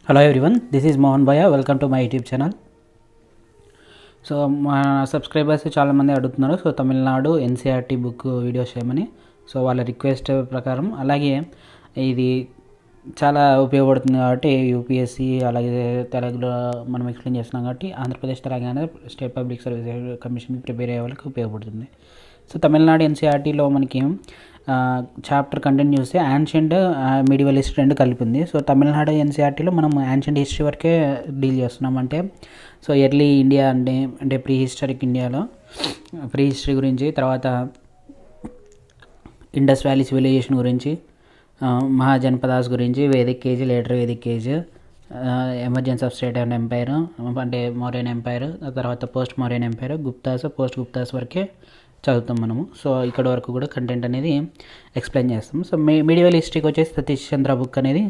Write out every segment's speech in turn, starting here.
Hello everyone, this is Mohan Bhaya. Welcome to my YouTube channel. So మా subscribers చాలామంది అడుగుతున్నారు. So Tamil Nadu NCERT book videos చేయమని. So వాళ్ళ request ప్రకారం అలాగే ఇది చాలా ఉపయోగపడుతుంది కాబట్టి యూపీఎస్సీ అలాగే తెలుగులో మనం ఎక్స్ప్లెయిన్ చేస్తున్నాం కాబట్టి Andhra Pradesh Telangana state public service commission prepare అయ్యే వాళ్ళకి ఉపయోగపడుతుంది. సో తమిళనాడు ఎన్సీఆర్టీలో మనకి చాప్టర్ కంటెంట్ చూస్తే యాన్షియంట్ మిడివల్ హిస్టరీ రెండు కలిపి ఉంది. సో తమిళనాడు ఎన్సీఆర్టీలో మనం యాన్షియంట్ హిస్టరీ వరకే డీల్ చేస్తున్నాం. అంటే సో ఎర్లీ ఇండియా అంటే ప్రీ హిస్టరిక్ ఇండియాలో ప్రీ హిస్టరీ గురించి, తర్వాత ఇండస్ వ్యాలీ సివిలైజేషన్ గురించి, మహాజనపదాస్ గురించి, Vedic age, later Vedic age, emergence of state and empire అంటే మౌర్యన్ ఎంపైర్, తర్వాత post Mauryan empire, Guptas, post Guptas వరకే చదువుతాం మనము. సో ఇక్కడ వరకు కూడా కంటెంట్ అనేది ఎక్స్ప్లెయిన్ చేస్తాం. సో మీడియల్ హిస్టరీకి వచ్చేసి సతీష్ చంద్ర బుక్ అనేది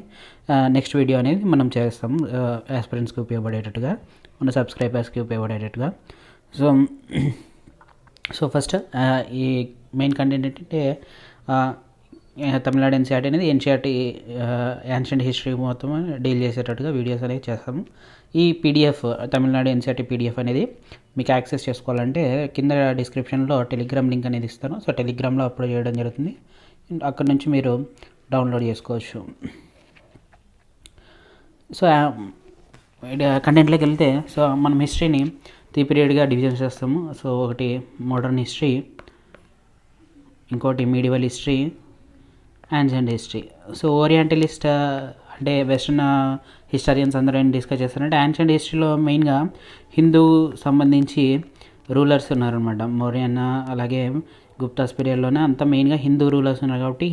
నెక్స్ట్ వీడియో అనేది మనం చేస్తాం ఆస్పిరెంట్స్కి ఉపయోగపడేటట్టుగా, మన సబ్స్క్రైబర్స్కి ఉపయోగపడేటట్టుగా. సో సో ఫస్ట్ ఈ మెయిన్ కంటెంట్ ఏంటంటే తమిళనాడు ఎన్సీఆర్టీ అనేది యాన్షియంట్ హిస్టరీ మొత్తం డీల్ చేసేటట్టుగా వీడియోస్ అనేవి చేస్తాము. ఈ పీడిఎఫ్ తమిళనాడు ఎన్సీఆర్టీ పీడిఎఫ్ అనేది మీకు యాక్సెస్ చేసుకోవాలంటే కింద డిస్క్రిప్షన్లో టెలిగ్రామ్ లింక్ అనేది ఇస్తాను. సో టెలిగ్రామ్లో అప్లోడ్ చేయడం జరుగుతుంది. అక్కడ నుంచి మీరు డౌన్లోడ్ చేసుకోవచ్చు. సో కంటెంట్లోకి వెళ్తే సో మనం హిస్టరీని 3 పీరియడ్గా డివిజన్ చేస్తాము. సో ఒకటి మోడర్న్ హిస్టరీ, ఇంకోటి medieval history, ancient history. So orientalist అంటే వెస్ట్రన్ హిస్టరియన్స్ అందరూ ఏం డిస్కస్ చేస్తారంటే యాన్షియంట్ హిస్టరీలో మెయిన్గా హిందూ సంబంధించి రూలర్స్ ఉన్నారనమాట. మౌర్యన్ అలాగే గుప్తాస్ పీరియడ్లోనే అంతా మెయిన్గా హిందూ రూలర్స్ ఉన్నారు కాబట్టి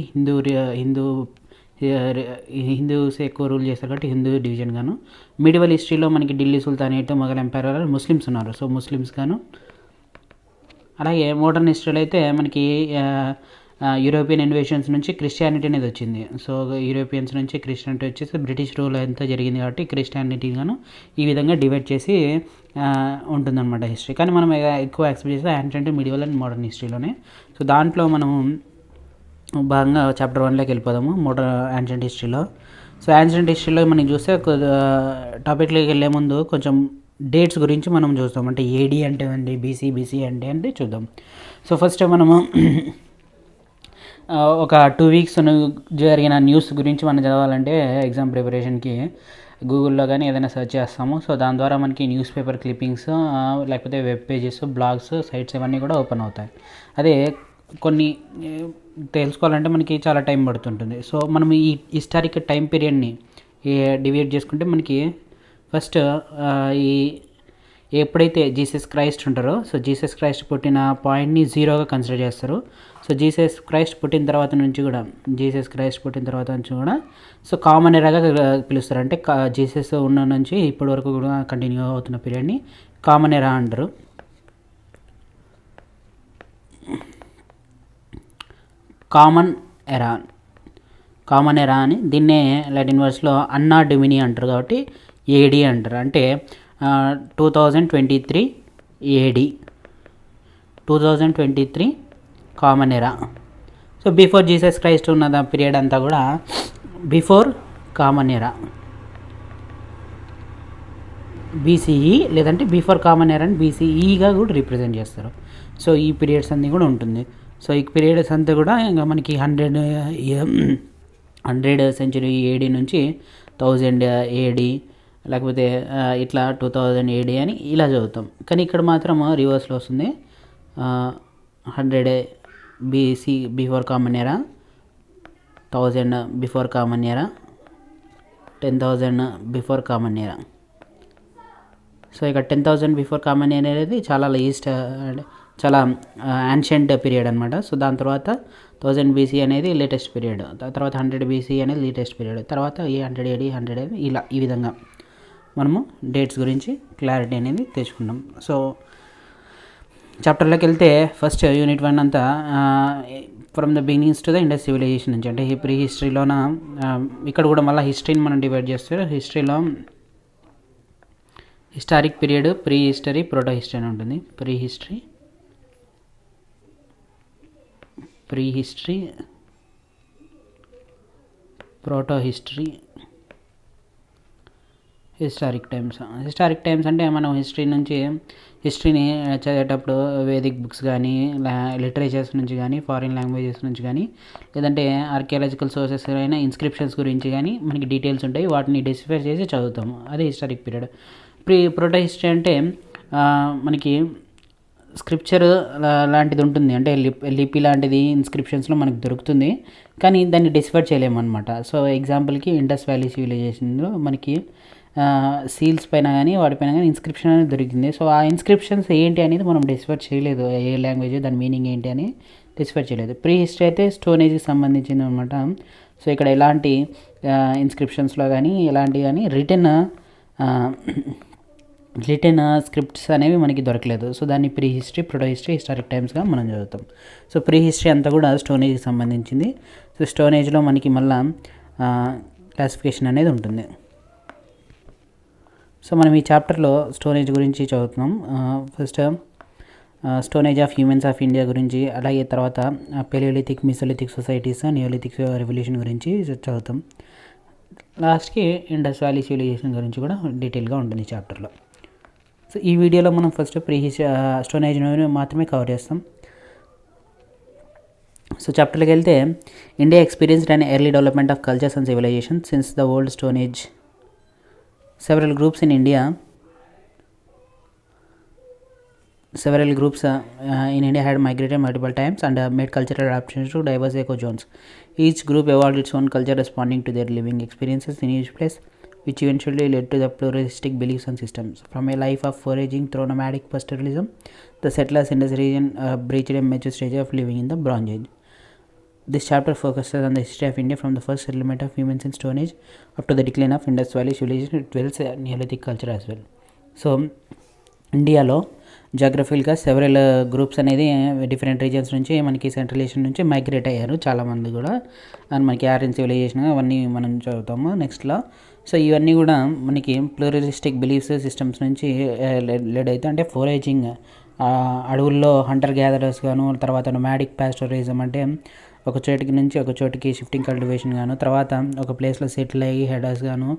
హిందూస్ ఎక్కువ రూల్ చేస్తారు కాబట్టి హిందూ డివిజన్ గాను. మిడివల్ హిస్టరీలో మనకి Delhi sultanate, Mughal empire Muslims ఉన్నారు. సో ముస్లిమ్స్ గాను. అలాగే మోడర్న్ హిస్టరీలో అయితే మనకి యూరోపియన్ ఇన్వేషన్స్ నుంచి క్రిస్టియానిటీ అనేది వచ్చింది. సో యూరోపియన్స్ నుంచి క్రిస్టియానిటీ వచ్చేసి బ్రిటిష్ రూల్ అంతా జరిగింది కాబట్టి క్రిస్టియానిటీ గాను ఈ విధంగా డివైడ్ చేసి ఉంటుందన్నమాట హిస్టరీ. కానీ మనం ఎక్కువ ఎక్స్ప్లెయిన్ చేస్తే యాన్షియంట్, మిడివల్ అండ్ మోడర్న్ హిస్టరీలోనే. సో దాంట్లో మనం భాగంగా చాప్టర్ 1లోకి వెళ్ళిపోదాము యాన్షియంట్ హిస్టరీలో. సో యాన్షియంట్ హిస్టరీలో మనం చూస్తే టాపిక్లోకి వెళ్ళే ముందు కొంచెం డేట్స్ గురించి మనం చూస్తాం. అంటే ఏడీ అంటే ఏంటి, బీసీ అంటే చూద్దాం. సో ఫస్ట్ మనము ఒక 2 వీక్స్ జరిగిన న్యూస్ గురించి మనం చదవాలంటే ఎగ్జామ్ ప్రిపరేషన్కి గూగుల్లో కానీ ఏదైనా సెర్చ్ చేస్తాము. సో దాని ద్వారా మనకి న్యూస్ పేపర్ క్లిప్పింగ్స్ లేకపోతే వెబ్ పేజెస్, బ్లాగ్స్, సైట్స్ ఇవన్నీ కూడా ఓపెన్ అవుతాయి. అదే కొన్ని తెలుసుకోవాలంటే మనకి చాలా టైం పడుతుంటుంది. సో మనం ఈ హిస్టారిక్ టైం పీరియడ్ని డివైడ్ చేసుకుంటే మనకి ఫస్ట్ ఈ ఎప్పుడైతే జీసస్ క్రైస్ట్ ఉంటారో సో జీసస్ క్రైస్ట్ పుట్టిన పాయింట్ని 0గా కన్సిడర్ చేస్తారు. సో జీసస్ క్రైస్ట్ పుట్టిన తర్వాత నుంచి కూడా సో కామన్ ఎరాగా పిలుస్తారు. అంటే జీసస్ ఉన్న నుంచి ఇప్పటి వరకు కూడా కంటిన్యూ అవుతున్న పీరియడ్ని కామన్ ఎరా అంటారు. కామన్ ఎరా అని దీన్నే లాటిన్ వర్డ్స్లో అన్నా డొమిని అంటారు కాబట్టి ఏడి అంటారు. అంటే 2023 ఏడి, 2023 కామన్ ఎరా. సో బిఫోర్ జీసస్ క్రైస్ట్ ఉన్న పీరియడ్ అంతా కూడా బిఫోర్ కామన్ ఎరా, బీసీఈ లేదంటే బిఫోర్ కామన్ ఎరా అని బీసీఈగా కూడా రిప్రజెంట్ చేస్తారు. సో ఈ పీరియడ్స్ అన్నీ కూడా ఉంటుంది. సో ఈ పీరియడ్స్ అంతా కూడా ఇంకా మనకి 100 సెంచురీ ఏడి నుంచి 1000 ఏడి లేకపోతే ఇట్లా 2000 ఏడి అని ఇలా చదువుతాం. కానీ ఇక్కడ మాత్రం రివర్స్లో వస్తుంది. 100 బీసీ బిఫోర్ కామన్ ఎరా, 1000 బిఫోర్ కామన్ ఎరా, 10,000 బిఫోర్ కామన్ ఎరా. సో ఇక 10,000 బిఫోర్ కామన్ ఎరా అనేది చాలా చాలా యాన్షియంట్ పీరియడ్ అనమాట. సో దాని తర్వాత 1000 బీసీ అనేది లేటెస్ట్ పీరియడ్, తర్వాత 100 బీసీ అనేది లేటెస్ట్ పీరియడ్, తర్వాత 100 ఏడి, 100 ఏడి ఇలా ఈ విధంగా మనము డేట్స్ గురించి క్లారిటీ అనేది తెచ్చుకున్నాం. సో చాప్టర్లోకి వెళ్తే ఫస్ట్ యూనిట్ 1 అంతా from the beginnings to the Indus civilization నుంచి, అంటే ప్రీ హిస్టరీలోన ఇక్కడ కూడా మళ్ళీ హిస్టరీని మనం డివైడ్ చేస్తే హిస్టరీలో historic period, pre history, proto history అని ఉంటుంది. Pre history, proto history, historic times అంటే మనం హిస్టరీని చదివేటప్పుడు వేదిక్ బుక్స్ కానీ లిటరేచర్స్ నుంచి కానీ ఫారిన్ లాంగ్వేజెస్ నుంచి కానీ లేదంటే ఆర్కియాలజికల్ సోర్సెస్ అయినా ఇన్స్క్రిప్షన్స్ గురించి కానీ మనకి డీటెయిల్స్ ఉంటాయి, వాటిని డిసిఫర్ చేసి చదువుతాము, అదే హిస్టారిక్ పీరియడ్. ప్రోటో హిస్టరీ అంటే మనకి స్క్రిప్చర్ లాంటిది ఉంటుంది, అంటే లిపి లాంటిది ఇన్స్క్రిప్షన్స్లో మనకు దొరుకుతుంది, కానీ దాన్ని డిసిఫర్ చేయలేము అనమాట. సో ఎగ్జాంపుల్కి ఇండస్ వ్యాలీ సివిలైజేషన్లో మనకి సీల్స్ పైన కానీ వాటిపైన కానీ ఇన్స్క్రిప్షన్ అనేది దొరికింది. సో ఆ ఇన్స్క్రిప్షన్స్ ఏంటి అనేది మనం డిసిఫర్ చేయలేదు, ఏ లాంగ్వేజ్ దాని మీనింగ్ ఏంటి అని డిసిఫర్ చేయలేదు. ప్రీ హిస్టరీ అయితే స్టోన్ ఏజ్కి సంబంధించింది అనమాట. సో ఇక్కడ ఎలాంటి ఇన్స్క్రిప్షన్స్లో కానీ ఎలాంటి కానీ రిటర్న్ స్క్రిప్ట్స్ అనేవి మనకి దొరకలేదు. సో దాన్ని pre history, proto history, historic టైమ్స్గా మనం చదువుతాం. సో ప్రీ హిస్టరీ అంతా కూడా స్టోన్ ఏజ్కి సంబంధించింది. సో స్టోన్ ఏజ్లో మనకి మళ్ళీ క్లాసిఫికేషన్ అనేది ఉంటుంది. సో మనం ఈ చాప్టర్లో స్టోన్ ఏజ్ గురించి చదువుతున్నాం. First stone age of humans of India గురించి, అలాగే తర్వాత పెలియోలిథిక్, మిసోలిథిక్ సొసైటీస్, నియోలిథిక్ రెవల్యూషన్ గురించి చదువుతాం. లాస్ట్కి ఇండస్ వ్యాలీ సివిలైజేషన్ గురించి కూడా డీటెయిల్గా ఉంటుంది ఈ చాప్టర్లో. సో ఈ వీడియోలో మనం ఫస్ట్ స్టోన్ ఏజ్ మాత్రమే కవర్ చేస్తాం. సో చాప్టర్కి వెళ్తే, India experienced and early development of cultures and civilization since the old stone age. Several groups in India had migrated multiple times and made cultural adaptations to diverse eco zones. Each group evolved its own culture responding to their living experiences in each place, which eventually led to the pluralistic beliefs and systems. From a life of foraging through nomadic pastoralism, the settlers in this region reached a mature stage of living in the Bronze Age. This chapter focuses on the history of India from the first settlement of humans in Stone Age up to the decline of Indus Valley civilization. It dwells Neolithic culture as well. So ఇండియాలో జాగ్రఫికల్గా several groups అనేది different reasons నుంచి మనకి central Asia నుంచి migrate అయ్యారు చాలామంది కూడా, and మనకి Aryan civilisation అవన్నీ మనం చదువుతాము నెక్స్ట్లో. సో ఇవన్నీ కూడా మనకి ప్లూరలిస్టిక్ బిలీఫ్స్ సిస్టమ్స్ నుంచి లెడ్ అయితే, అంటే ఫోరేజింగ్ అడవుల్లో హంటర్ గ్యాదరర్స్ గాను, తర్వాత నొమాడిక్ పాస్టోరిజం అంటే ఒక చోటికి నుంచి ఒక చోటికి షిఫ్టింగ్ కల్టివేషన్ గాను, తర్వాత ఒక ప్లేస్లో సెటిల్ అయ్యి హెడర్స్ గాను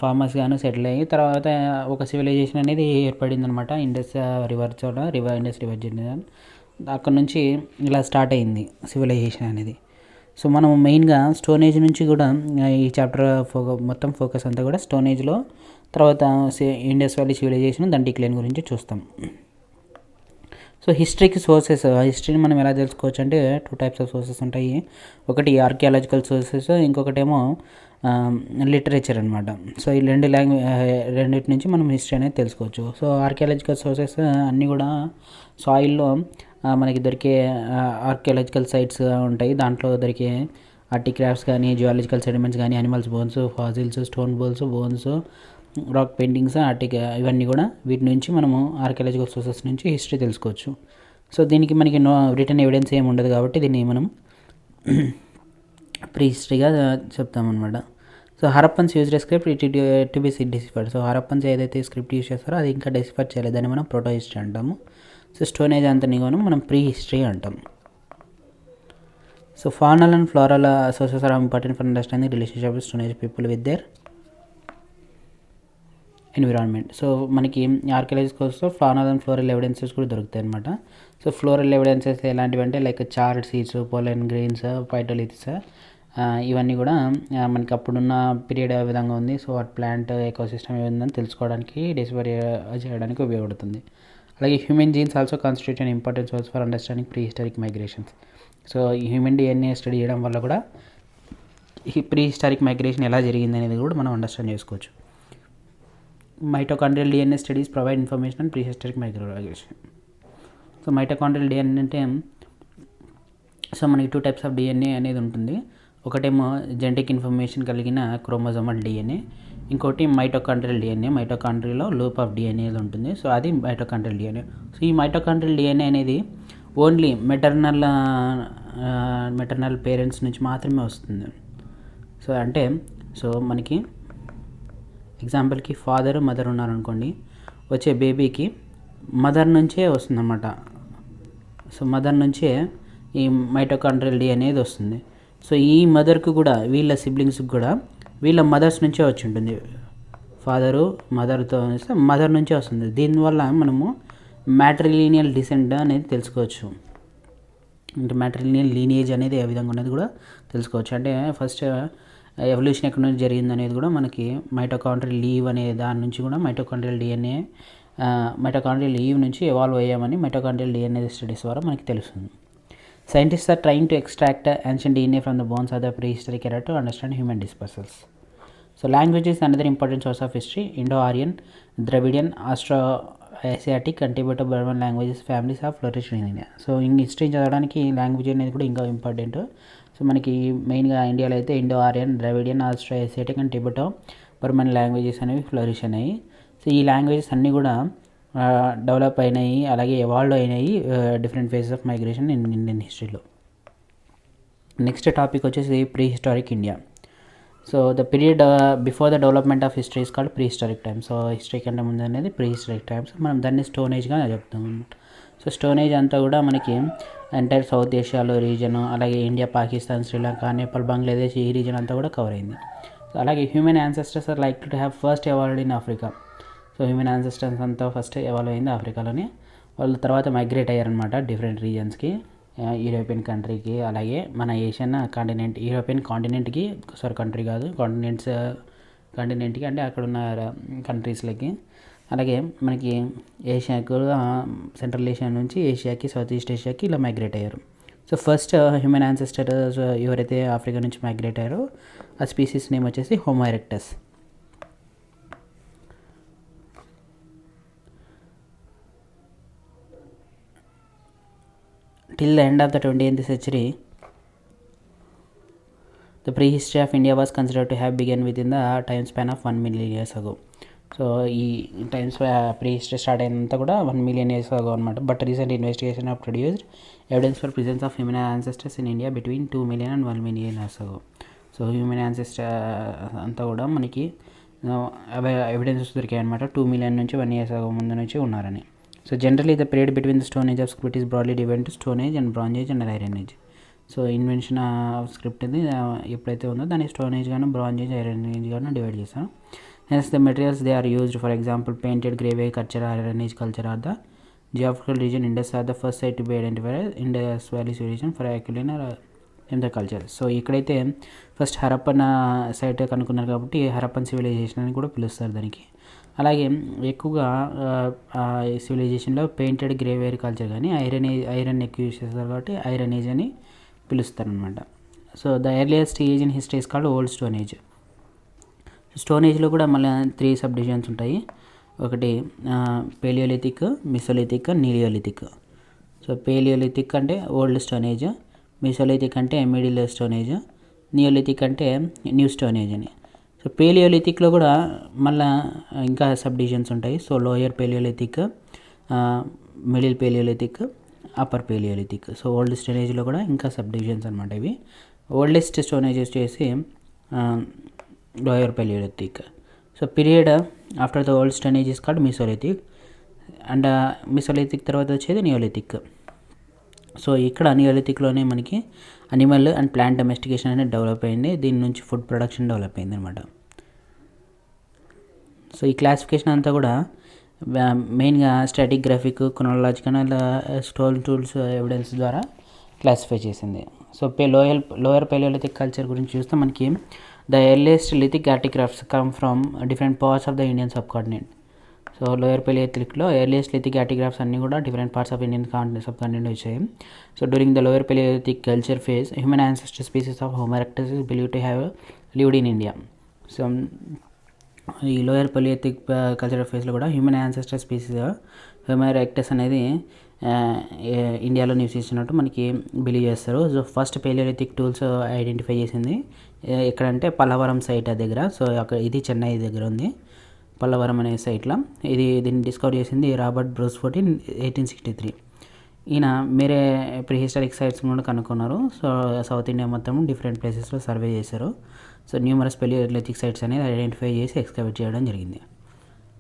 ఫార్మర్స్ గాను సెటిల్ అయ్యి తర్వాత ఒక సివిలైజేషన్ అనేది ఏర్పడింది అనమాట. ఇండస్ రివర్ చోట ఇండస్ రివర్ జర్నీ అక్కడ నుంచి ఇలా స్టార్ట్ అయింది సివిలైజేషన్ అనేది. సో మనం మెయిన్గా స్టోన్ ఏజ్ నుంచి కూడా ఈ చాప్టర్ మొత్తం ఫోకస్ అంతా కూడా స్టోన్ ఏజ్లో, తర్వాత ఇండస్ వ్యాలీ సివిలైజేషన్ దాని డిక్లైన్ గురించి చూస్తాం. సో హిస్టరీకి సోర్సెస్, హిస్టరీని మనం ఎలా తెలుసుకోవచ్చు అంటే 2 టైప్స్ ఆఫ్ సోర్సెస్ ఉంటాయి. ఒకటి ఆర్కియాలజికల్ సోర్సెస్, ఇంకొకటేమో లిటరేచర్ అనమాట. సో ఈ రెండింటి నుంచి మనం హిస్టరీ అనేది తెలుసుకోవచ్చు. సో ఆర్కియాలజికల్ సోర్సెస్ అన్నీ కూడా సాయిల్లో మనకి దొరికే ఆర్కియాలజికల్ సైట్స్ ఉంటాయి. దాంట్లో దొరికే ఆర్టిక్రాఫ్ట్స్ కానీ, జియాలజికల్ సెడిమెంట్స్ కానీ, animals bones, fossils, stone bones, rock paintings, ఇవన్నీ కూడా వీటి నుంచి మనము ఆర్కియాలజికల్ సోర్సెస్ నుంచి హిస్టరీ తెలుసుకోవచ్చు. సో దీనికి మనకి రిటర్న్ ఎవిడెన్స్ ఏమి ఉండదు కాబట్టి దీన్ని మనం ప్రీ హిస్టరీగా చెప్తామన్నమాట. So Harappans used script to be deciphered. So Harappans ఏదైతే స్క్రిప్ట్ యూజ్ చేస్తారో అది ఇంకా డిసిఫర్ చేయలేదు, దాన్ని మనం ప్రోటో హిస్టరీ అంటాము. సో స్టోన్ ఏజ్ అంతని మనం ప్రీ హిస్టరీ అంటాం. So faunal and floral sources are important for understanding relationship of stone age people with their environment. So మనకి ఆర్కియాలజికల్స్లో ఫానల్ అండ్ ఫ్లోరల్ ఎవిడెన్సెస్ కూడా దొరుకుతాయి అనమాట. సో ఫ్లోరల్ ఎవిడెన్సెస్ ఎలాంటివి అంటే like charred seeds, pollen grains, phytoliths, ఇవన్నీ కూడా మనకి అప్పుడున్న పీరియడ్ ఏ విధంగా ఉంది, సో ఆ ప్లాంట్ ఎకోసిస్టమ్ ఏ విధంగా తెలుసుకోవడానికి డిస్కవర్ చేయడానికి ఉపయోగపడుతుంది. అలాగే human jeans also constitute an important source for understanding pre historic migrations. So human DNA study చేయడం వల్ల కూడా ఈ ప్రీ హిస్టారిక్ మైగ్రేషన్ ఎలా జరిగింది అనేది కూడా మనం అండర్స్టాండ్ చేసుకోవచ్చు. Mitochondrial DNA studies provide information and pre historic migration. So mitochondrial DNA అంటే, సో మనకి 2 టైప్స్ ఆఫ్ డిఎన్ఏ అనేది ఉంటుంది. ఒకటేమో జెనెటిక్ ఇన్ఫర్మేషన్ కలిగిన క్రోమోజోమల్ డిఎన్ఏ, ఇంకోటి మైటోకాండ్రియల్ డిఎన్ఏ. మైటోకాండ్రియాలో లూప్ ఆఫ్ డిఎన్ఏ ఉంటుంది. సో అది మైటోకాండ్రియల్ డిఎన్ఏ. సో ఈ మైటోకాండ్రియల్ డిఎన్ఏ అనేది ఓన్లీ మెటర్నల్ పేరెంట్స్ నుంచి మాత్రమే వస్తుంది. సో అంటే మనకి ఎగ్జాంపుల్కి ఫాదర్ మదర్ ఉన్నారనుకోండి, వచ్చే బేబీకి మదర్ నుంచే వస్తుందన్నమాట. సో మదర్ నుంచే ఈ మైటోకాండ్రియల్ డిఎన్ఏ అనేది వస్తుంది. సో ఈ మదర్కి కూడా వీళ్ళ సిబ్లింగ్స్కి కూడా వీళ్ళ మదర్స్ నుంచే వచ్చి ఉంటుంది. ఫాదరు మదర్తో మదర్ నుంచే వస్తుంది. దీనివల్ల మనము మ్యాట్రిలీనియల్ డిసెంట్ అనేది తెలుసుకోవచ్చు. అంటే మ్యాట్రిలీనియల్ లీనియేజ్ అనేది ఏ విధంగా ఉన్నది కూడా తెలుసుకోవచ్చు. అంటే ఫస్ట్ ఎవల్యూషన్ ఎక్కడి నుంచి జరిగింది అనేది కూడా మనకి మైటోకాండ్రియల్ లీవ్ అనే దాని నుంచి కూడా మైటోకాండ్రియల్ డిఎన్ఏ మైటోకాండ్రియల్ లీవ్ నుంచి ఎవాల్వ్ అయ్యామని మైటోకాండ్రియల్ డిఎన్ఏ స్టడీస్ ద్వారా మనకి తెలుస్తుంది. Scientists are trying to extract ancient DNA from the bones of the prehistoric era to understand human dispersals. So language is another important source of history. Indo-Aryan, Dravidian, Austro-Asiatic and Tibeto-Burman languages families have flourished in India. So history చదవడానికి language అనేది కూడా ఇంకా important. So మనకి మెయిన్గా ఇండియాలో అయితే Indo Aryan, Dravidian, Austro-Asiatic and Tibeto Burman languages అనేవి flourish అయినాయి. సో ఈ లాంగ్వేజెస్ అన్నీ కూడా డెవలప్ అయినాయి, అలాగే ఎవాల్వ్ అయినాయి different phases of migration in Indian హిస్టరీలో. నెక్స్ట్ టాపిక్ వచ్చేసి pre historic India. So the period before the development of history is called pre historic times. So history కంటే ముందు అనేది ప్రీ హిస్టారిక్ టైమ్స్. మనం దాన్ని స్టోన్ ఏజ్గా చెప్తాం అనమాట. సో స్టోన్ ఏజ్ అంతా కూడా మనకి ఎంటైర్ సౌత్ ఏషియాలో రీజన్, అలాగే ఇండియా, పాకిస్తాన్, శ్రీలంక, నేపాల్, బంగ్లాదేశ్ ఈ రీజన్ అంతా కూడా కవర్ అయింది. సో అలాగే human ancestors are like to have first evolved in Africa. So human ancestors అంతా ఫస్ట్ ఎవాల్వ్ అయింది ఆఫ్రికాలోనే. వాళ్ళు తర్వాత మైగ్రేట్ అయ్యారనమాట డిఫరెంట్ రీజన్స్కి, యూరోపియన్ కంట్రీకి, అలాగే మన ఏషియన్ కాంటినెంట్, యూరోపియన్ కాంటినెంట్కి, కంట్రీ కాదు కాంటినెంట్కి అంటే అక్కడ ఉన్న కంట్రీస్లకి, అలాగే మనకి ఏషియాకు సెంట్రల్ ఏషియా నుంచి ఏషియాకి, సౌత్ ఈస్ట్ ఏషియాకి ఇలా మైగ్రేట్ అయ్యారు. సో ఫస్ట్ హ్యూమన్ యాన్సెస్టర్స్ ఎవరైతే ఆఫ్రికా నుంచి మైగ్రేట్ అయ్యారో ఆ స్పీసీస్ నేమ్ వచ్చేసి homo erectus. Till the end of the 20th century, the prehistory of India was considered to have begun within the time span of 1 million years ago. So ఈ times ప్రీహిస్టరీ start అయినంత కూడా 1 million years ago అనమాట. But recent investigation of produced evidence for presence of human ancestors in India between 2 million and 1 million years ago. So human ancestor అంతా కూడా మనకి evidences దొరికాయి అనమాట. 2 million నుంచి 1 years ago ముందు నుంచి ఉన్నారని. So generally the period between the Stone Age of script is broadly divided into Stone Age and Bronze Age and Iron Age. So invention of script అది ఎప్పుడైతే ఉందో దాన్ని స్టోన్ ఏజ్ గాను, bronze age, iron age గాను divide చేస్తాను. Hence the materials they are used for example painted grey ware culture, iron age culture or the geographical region Indus are the first site to be identified Indus valley region for Acheulian in the culture. So ఇక్కడైతే first Harappan site కనుక్కున్నారు కాబట్టి Harappan civilisation అని కూడా పిలుస్తారు దానికి. అలాగే ఎక్కువగా సివిలైజేషన్లో painted grey ware culture కానీ ఐరన్ ఎక్కువ యూజ్ చేస్తారు కాబట్టి ఐరన్ ఏజ్ అని పిలుస్తారు అనమాట. So the earliest age in history is called old stone age. Stone ఏజ్లో కూడా మళ్ళీ 3 సబ్ డివిజన్స్ ఉంటాయి. ఒకటి పేలియోలిథిక్, మిసోలిథిక్, నీలియోలిథిక్. సో పేలియోలిథిక్ అంటే ఓల్డ్ స్టోన్ ఏజ్, మిసోలిథిక్ అంటే మిడిల్ స్టోన్ ఏజ్, నియోలిథిక్ అంటే న్యూ స్టోన్ ఏజ్ అని. సో పేలియోలిథిక్లో కూడా మళ్ళీ ఇంకా సబ్ డివిజన్స్ ఉంటాయి. So lower Palaeolithic, middle Palaeolithic, upper Palaeolithic. So old stone ఏజ్లో కూడా ఇంకా సబ్ డివిజన్స్ అనమాట ఇవి. ఓల్డెస్ట్ స్టోన్ ఏజ్ వచ్చేసి lower Palaeolithic. So period after the old stone age is called Mesolithic and Mesolithic తర్వాత వచ్చేది neolithic. So ఇక్కడ నియోలిథిక్లోనే మనకి అనిమల్ అండ్ ప్లాంట్ డొమెస్టికేషన్ అనేది డెవలప్ అయింది. దీని నుంచి ఫుడ్ ప్రొడక్షన్ డెవలప్ అయింది అనమాట. సో ఈ క్లాసిఫికేషన్ అంతా కూడా మెయిన్గా stratigraphic, chronological, stone tools evidence ద్వారా క్లాసిఫై చేసింది. సో లోయర్ పేలియోలిథిక్ కల్చర్ గురించి చూస్తే మనకి the earliest lithic artefacts come from different parts of the Indian subcontinent. So lower పేలియోలిథిక్లో ఎర్లియస్ట్ లిథిక్ ఆర్టిగ్రాఫ్స్ అన్నీ కూడా different parts of Indian subcontinent వచ్చాయి. So during the lower palaeolithic culture phase human ancestor species of Homo erectus is believed to have lived in India. So ఈ lower Palaeolithic cultural ఫేజ్లో కూడా human ancestor species homo erectus అనేది ఇండియాలో నివసిస్తున్నట్టు మనకి believe చేస్తారు. So first Palaeolithic tools identify చేసింది ఎక్కడంటే Pallavaram site దగ్గర. సో అక్కడ ఇది చెన్నై దగ్గర ఉంది, పల్లవరం అనే సైట్లో. దీన్ని డిస్కవర్ చేసింది రాబర్ట్ బ్రూస్ఫోర్డ్ ఇన్ 1863. ఈయన వేరే ప్రీహిస్టారిక్ సైట్స్ కూడా కనుక్కున్నారు. సో సౌత్ ఇండియా మొత్తం డిఫరెంట్ ప్లేసెస్లో సర్వే చేశారు. సో న్యూమరస్ పేలియోలిథిక్ సైట్స్ అనేది ఐడెంటిఫై చేసి ఎక్స్కవేట్ చేయడం జరిగింది.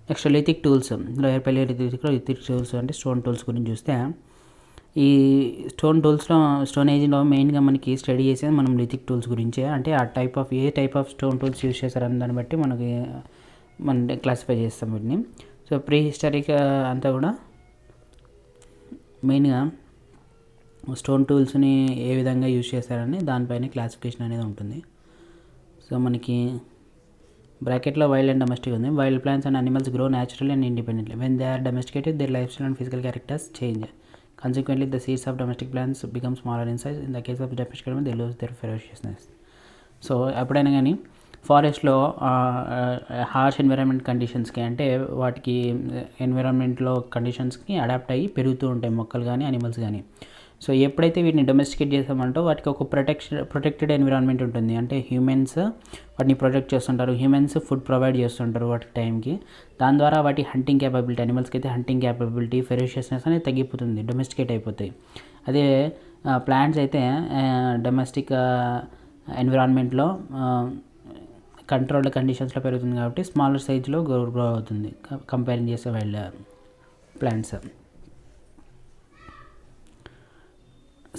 Next lithic tools. లోయర్ పేలియోలిథిక్లో లిథిక్ టూల్స్ అంటే స్టోన్ టూల్స్ గురించి చూస్తే ఈ స్టోన్ టూల్స్లో స్టోన్ ఏజ్లో మెయిన్గా మనకి స్టడీ చేసేది మనం లిథిక్ టూల్స్ గురించే. అంటే ఆ ఏ type of stone tools use చేశారని దాన్ని బట్టి మనకి మనం క్లాసిఫై చేస్తాం వీటిని. సో ప్రీ హిస్టారిక్ అంతా కూడా మెయిన్గా స్టోన్ టూల్స్ని ఏ విధంగా యూజ్ చేశారని దానిపైన క్లాసిఫికేషన్ అనేది ఉంటుంది. సో మనకి బ్రాకెట్లో వైల్డ్ అండ్ డొమెస్టిక్ ఉంది. Wild plants and animals grow natural and independently. When they are domesticated their life style and physical characters change. Consequently, the seeds of domestic plants become smaller in size. In the case of domestic animals, they lose their ferociousness. So ఎప్పుడైనా కానీ ఫారెస్ట్లో harsh environment కండిషన్స్కి, అంటే వాటికి ఎన్విరాన్మెంట్లో కండిషన్స్కి adapt అయ్యి పెరుగుతూ ఉంటాయి మొక్కలు కానీ అనిమల్స్ కానీ. సో ఎప్పుడైతే వీటిని డొమెస్టికేట్ చేసామంటో వాటికి ఒక ప్రొటెక్టెడ్ ఎన్విరాన్మెంట్ ఉంటుంది. అంటే హ్యూమెన్స్ వాటిని ప్రొటెక్ట్ చేస్తుంటారు, హ్యూమెన్స్ ఫుడ్ ప్రొవైడ్ చేస్తుంటారు వాటి టైంకి. దాని ద్వారా వాటి హంటింగ్ క్యాపబిలిటీ, అనిమల్స్కి అయితే హంటింగ్ క్యాపబిలిటీ, ఫెరోషియస్నెస్ అనేది తగ్గిపోతుంది, డొమెస్టికేట్ అయిపోతాయి. అదే ప్లాంట్స్ అయితే డొమెస్టిక్ ఎన్విరాన్మెంట్లో కంట్రోల్డ్ కండిషన్స్లో పెరుగుతుంది కాబట్టి స్మాలర్ సైజ్లో గ్రో అవుతుంది కంపేరింగ్ చేసే వైల్డ్ ప్లాంట్స్.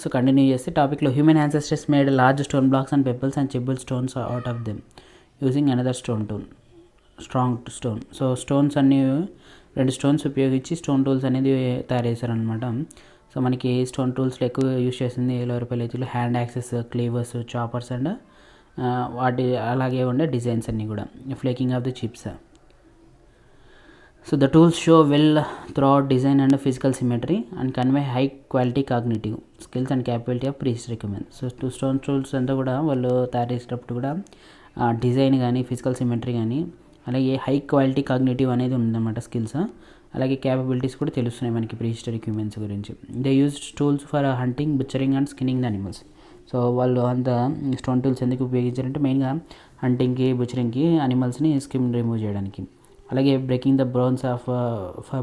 సో కంటిన్యూ చేస్తే టాపిక్లో human ancestors made large stone blocks and pebbles and chipped stones out of them using another stone tool, strong stone. So stones అన్నీ 2 stones ఉపయోగించి స్టోన్ టూల్స్ అనేది తయారు చేశారనమాట. So మనకి stone టూల్స్లో ఎక్కువ use చేసింది లోయర్ పెలేజ్లో hand axes, cleavers, choppers and వాటి అలాగే ఉండే డిజైన్స్ అన్నీ కూడా flaking of the chips. So the tools show well throughout design and physical symmetry and convey high quality cognitive skills and capability of prehistoric humans. So stone tools అంతా కూడా వాళ్ళు తయారు చేసేటప్పుడు కూడా డిజైన్ కానీ ఫిజికల్ సిమెట్రీ కానీ అలాగే high quality cognitive అనేది ఉందన్నమాట స్కిల్స్. అలాగే క్యాపబిలిటీస్ కూడా తెలుస్తున్నాయి మనకి ప్రీహిస్టరిక్ హ్యూమన్స్ గురించి. They use tools for hunting, butchering and skinning the animals. So వాళ్ళు అంత స్టోన్ టూల్స్ ఎందుకు ఉపయోగించారంటే మెయిన్గా హంటింగ్కి, బుచ్చరింగ్కి, అనిమల్స్ని స్కిన్ రిమూవ్ చేయడానికి. అలాగే breaking the bones of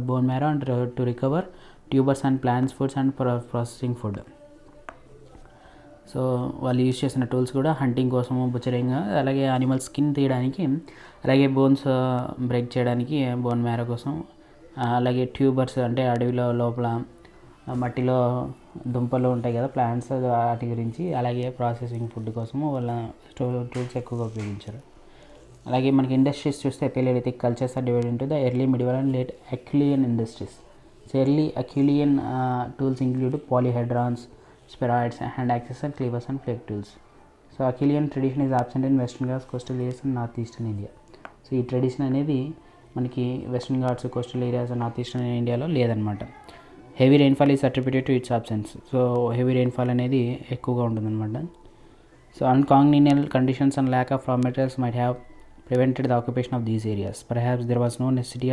bone marrow and to recover tubers and plants foods and processing food. So వాళ్ళు use చేసిన tools కూడా hunting కోసము, బుచ్చరింగ్, అలాగే అనిమల్ స్కిన్ తీయడానికి, అలాగే బోన్స్ బ్రేక్ చేయడానికి బోన్ మ్యారో కోసం, అలాగే ట్యూబర్స్ అంటే అడవిలో లోపల మట్టిలో దుంపలు ఉంటాయి కదా ప్లాంట్స్, వాటి గురించి, అలాగే ప్రాసెసింగ్ ఫుడ్ కోసము వాళ్ళ టూల్స్ ఎక్కువగా ఉపయోగించారు. అలాగే మనకి ఇండస్ట్రీస్ చూస్తే palaeolithic cultures are divided into the early, medieval and late Acheulian industries. So early Acheulian tools include polyhedrons, spheroids, hand axes and cleavers and flake tools. So Acheulian tradition is absent in western Ghats, coastal areas and north eastern India. So ఈ tradition అనేది మనకి western Ghats, coastal areas, north eastern ఇండియాలో లేదనమాట. Heavy rainfall is attributed to its absence. So heavy rainfall అనేది ఎక్కువగా ఉంటుందన్నమాట. So uncongenial conditions and lack of raw materials might have prevented the occupation of these areas. Perhaps there was no necessity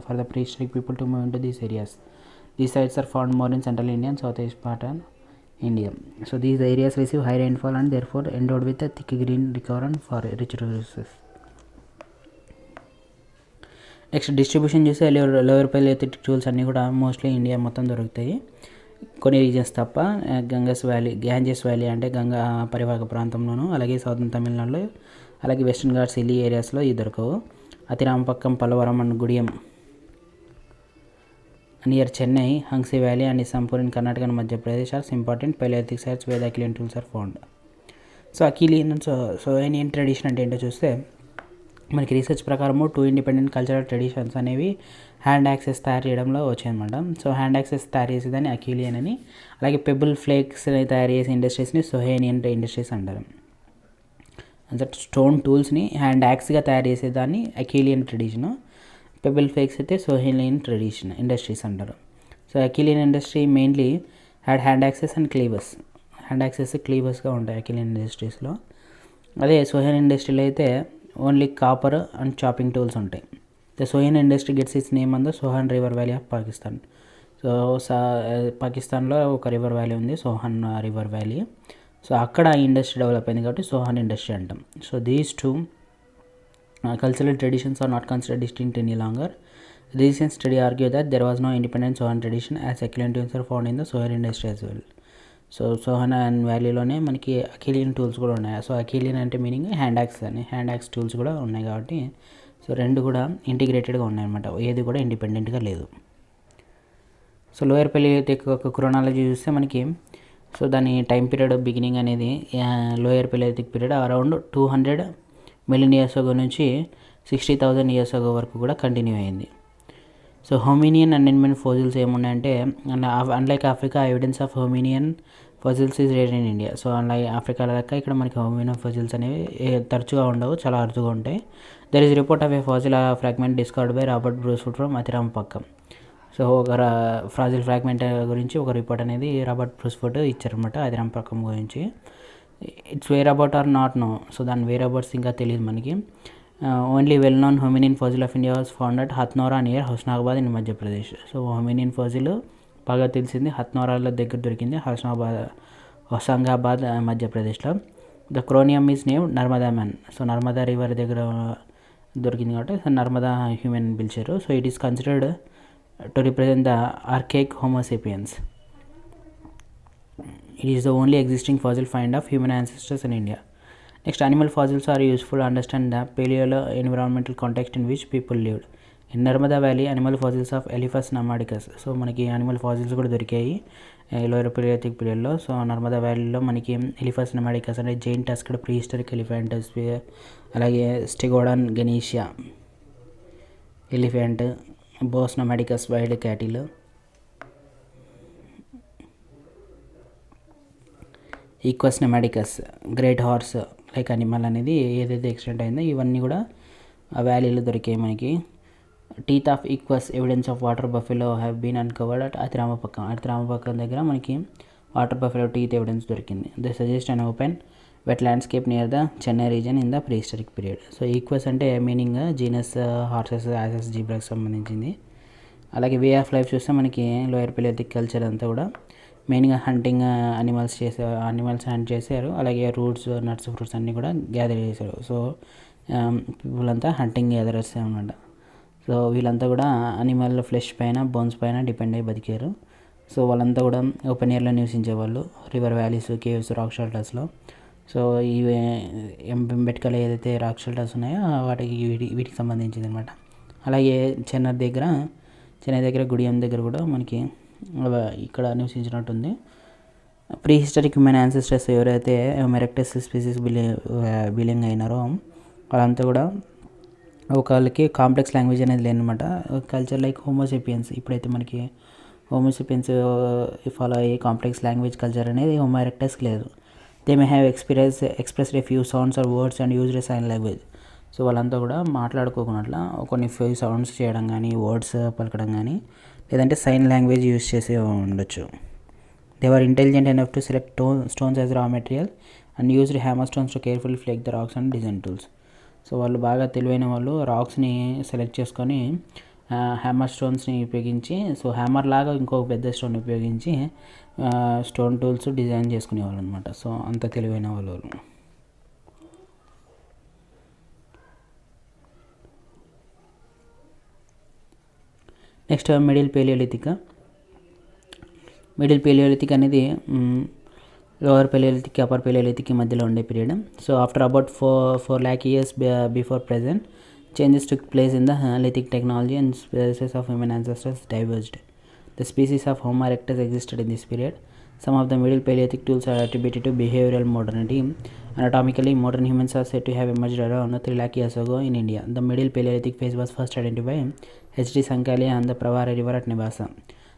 for the prehistoric people to move into these areas. These sites are found more in central India and southeast part of India. So these areas receive high rainfall and therefore endowed with a thick green cover and for rich resources. Next distribution చూస్తే lower పెలియోలిథిక్ tools అన్నీ కూడా mostly India మొత్తం దొరుకుతాయి, కొన్ని reasons తప్ప. Ganges valley అంటే గంగా పరివాహక ప్రాంతంలోను, అలాగే సౌదర్న్ తమిళనాడులో, అలాగే వెస్టర్న్ ఘాట్స్ హిల్లీ ఏరియాస్లో ఇవి దొరకవు. Attirampakkam, Pallavaram and Gudiyam near Chennai, Hunsgi valley and Sampur in Karnataka and Madhya Pradesh are important palaeolithic sites where the Acheulian tools are found. So Acheulian Soanian tradition అంటే ఏంటో చూస్తే మనకి రీసెర్చ్ ప్రకారము 2 ఇండిపెండెంట్ కల్చరల్ ట్రెడిషన్స్ అనేవి హ్యాండ్ యాక్సెస్ తయారు చేయడంలో వచ్చాయన్నమాట. సో హ్యాండ్ యాక్సెస్ తయారు చేసేదాన్ని అక్యులియన్ అని, అలాగే పెబుల్ ఫ్లేక్స్ని తయారు చేసే ఇండస్ట్రీస్ని సోహేనియన్ ఇండస్ట్రీస్ అంటారు. స్టోన్ టూల్స్ని హ్యాండ్ యాక్స్గా తయారు చేసేదాన్ని అక్యులియన్ ట్రెడిషను, పెబుల్ ఫ్లేక్స్ అయితే సోహేనియన్ ట్రెడిషన్ ఇండస్ట్రీస్ అంటారు. So Acheulian industry mainly hand axes and cleavers. Hand axes క్లీవర్స్గా ఉంటాయి అక్యులియన్ ఇండస్ట్రీస్లో. అదే సోహేనియన్ ఇండస్ట్రీలో అయితే only chopper and chopping tools ఉంటాయి. The Soanian industry gets its name on the Sohan river valley of Pakistan. So పాకిస్తాన్లో ఒక రివర్ వ్యాలీ ఉంది, సోహాన్ రివర్ వ్యాలీ. సో అక్కడ ఇండస్ట్రీ డెవలప్ అయింది కాబట్టి సోహాన్ ఇండస్ట్రీ అంటాం. So these 2 cultural traditions are not considered distinct any longer. Recent study argue that there was no independent Sohan tradition as Aquilean tools are found in the Sohan industry as well. So Sohan and వ్యాలీలోనే మనకి Acheulian tools కూడా ఉన్నాయి. So Acheulian అంటే meaning hand axe అని, hand axe tools కూడా ఉన్నాయి కాబట్టి so 2 కూడా ఇంటిగ్రేటెడ్గా ఉన్నాయన్నమాట, ఏది కూడా ఇండిపెండెంట్గా లేదు. సో లోయర్ పెలియోలిథిక్ ఒక క్రోనాలజీ చూస్తే మనకి సో దాని టైం పీరియడ్ బిగినింగ్ అనేది lower palaeolithic period around 200 million years ago నుంచి 60,000 ఇయర్స్ అగో వరకు కూడా కంటిన్యూ అయింది. So hominin and animal fossils ఏమున్నాయంటే, unlike Africa evidence of hominin fossils is rare in India. So unlike Africa లెక్క ఇక్కడ మనకి హోమినియన్ fossils అనేవి తరచుగా ఉండవు, చాలా అరుదుగా ఉంటాయి. There is report of a fossil fragment discovered by Robert Bruce Foote from Attirampakkam. So ఒక ఫ్రాజిల్ ఫ్రాగ్మెంట్ గురించి ఒక రిపోర్ట్ అనేది రాబర్ట్ బ్రూస్ఫుట్ ఇచ్చారనమాట, అతిరాంపక్కం గురించి. Its whereabouts are not known. So దాని వేర్ అబౌట్స్ ఇంకా తెలియదు మనకి. Only well known hominin fossil of India was found at Hathnora near Husnabad in Madhya Pradesh. So hominin fossil బాగా తెలిసింది హత్నోరాలో దగ్గర దొరికింది, హోషంగాబాద్ మధ్యప్రదేశ్లో. The cranium is name Narmada man. So Narmada river దగ్గర దొరికింది కాబట్టి నర్మదా హ్యూమన్ అని పిలిచారు. So it is considered to represent the archaic Homo sapiens. It is the only existing fossil find of human ancestors in India. Next, animal fossils are useful to understand the paleo-environmental context in which people lived. In Narmada Valley, animal fossils of Elephas namadicus. So మనకి animal fossils కూడా దొరికాయి lower Palaeolithic పీరియడ్లో. So Narmada వ్యాలీలో మనకి Eliphaz నమాడికస్ అంటే giant టస్క్డ్ prehistoric elephant, అలాగే Stegodon ganesa elephant, Bos namadicus wild cattle, Equus namadicus great horse like animal అనేది ఏదైతే ఎక్స్టెంట్ అయిందో ఇవన్నీ కూడా ఆ వ్యాలీలో దొరికాయి మనకి. Teeth of Equus evidence of water buffalo have been uncovered at Attirampakkam దగ్గర మనకి వాటర్ బఫెలో టీత్ ఎవిడెన్స్ దొరికింది. They suggest an open wet landscape near the Chennai region in the prehistoric period. So Equus అంటే మీనింగ్ జీనస్ హార్సెస్, యాసెస్, జీబ్రాకి సంబంధించింది. అలాగే way of life చూస్తే మనకి lower Palaeolithic culture అంతా కూడా మెయిన్గా హంటింగ్ అనిమల్స్ హంట్ చేశారు. అలాగే రూట్స్, నట్స్, ఫ్రూట్స్ అన్నీ కూడా గ్యాదర్ చేశారు. సో పీపుల్ అంతా హంటింగ్ గ్యాదరర్స్ అనమాట. సో వీళ్ళంతా కూడా అనిమల్ ఫ్లెష్ పైన, బోన్స్ పైన డిపెండ్ అయ్యి బతికారు. సో వాళ్ళంతా కూడా ఓపెన్ ఎయిర్లో నివసించేవాళ్ళు, రివర్ వ్యాలీస్, కేవ్స్, రాక్ షెల్టర్స్లో. సో ఈ బెట్కలు ఏదైతే రాక్ షెల్టర్స్ ఉన్నాయో వాటికి వీటికి సంబంధించింది అనమాట. అలాగే చెన్నై దగ్గర గుడియం దగ్గర కూడా మనకి ఇక్కడ నివసించినట్టుంది. ప్రీ హిస్టరిక్ హ్యూమన్ యాన్సెస్టర్స్ ఎవరైతే మెరెక్టస్ స్పీసీస్ బిలింగ్ అయినారో వాళ్ళంతా కూడా ఒకళ్ళకి కాంప్లెక్స్ లాంగ్వేజ్ అనేది లేనమాట. కల్చర్ లైక్ హోమోసేపియన్స్, ఇప్పుడైతే మనకి హోమోసేపియన్స్ ఫాలో అయ్యే కాంప్లెక్స్ లాంగ్వేజ్ కల్చర్ అనేది హోమో ఎరెక్టస్కి లేదు. They may have expressed a few sounds or words and used a sign language. So వాళ్ళంతా కూడా మాట్లాడుకోకున్నట్ల కొన్ని ఫ్యూ సౌండ్స్ చేయడం కానీ, వర్డ్స్ పలకడం కానీ, లేదంటే సైన్ లాంగ్వేజ్ యూజ్ చేసి ఉండొచ్చు. They were intelligent enough to select stones as raw material and used hammer stones to carefully flake the rocks and design tools. So వాళ్ళు బాగా తెలివైన వాళ్ళు రాక్స్ని సెలెక్ట్ చేసుకొని హ్యామర్ స్టోన్స్ని ఉపయోగించి, సో హ్యామర్ లాగా ఇంకొక పెద్ద స్టోన్ ఉపయోగించి స్టోన్ టూల్స్ డిజైన్ చేసుకునేవాళ్ళు అనమాట. సో అంత తెలివైన వాళ్ళు. నెక్స్ట్ మిడిల్ పేలియోలిథిక్ అనేది లోవర్ పేలియోలిథిక్, అప్పర్ పేలియోలిథిక్ మధ్యలో ఉండే period. So after about 4 lakh years before present, changes took place in the lithic technology and species of human ancestors diverged. The species of Homo erectus existed in this period. Some of the middle Paleolithic tools are attributed to behavioral modernity. Anatomically, modern humans are said to have emerged around 3 lakh years ago in India. The middle Paleolithic phase was first identified by H.D. Sankalia on the Pravara river at Nivasa.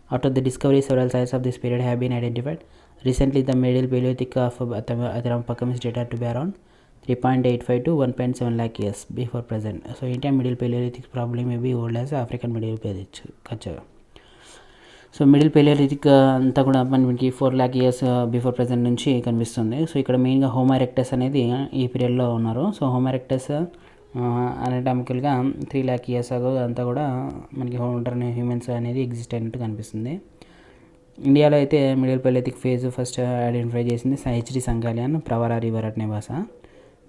After the discovery, several sites of this period have been identified. Recently, the middle Paleolithic of Atirampakkam is dated to be around 3.85 to 1.7 lakh years before present. So, India middle Paleolithic probably may be old as African middle Paleolithic culture. So middle Palaeolithic అంతా కూడా మనకి 4 lakh years before present నుంచి కనిపిస్తుంది. So ఇక్కడ మెయిన్గా homo erectus అనేది ఈ పీరియడ్లో ఉన్నారు. సో హోమో ఎరెక్టస్ అనటామికల్గా 3 lakh years అగో అంతా కూడా మనకి మోడర్న్ హ్యూమన్స్ అనేది ఎగ్జిస్ట్ అయినట్టు కనిపిస్తుంది. ఇండియాలో అయితే middle palaeolithic phase first identify చేసింది HD Sankalia, Pravara river at Nevasa.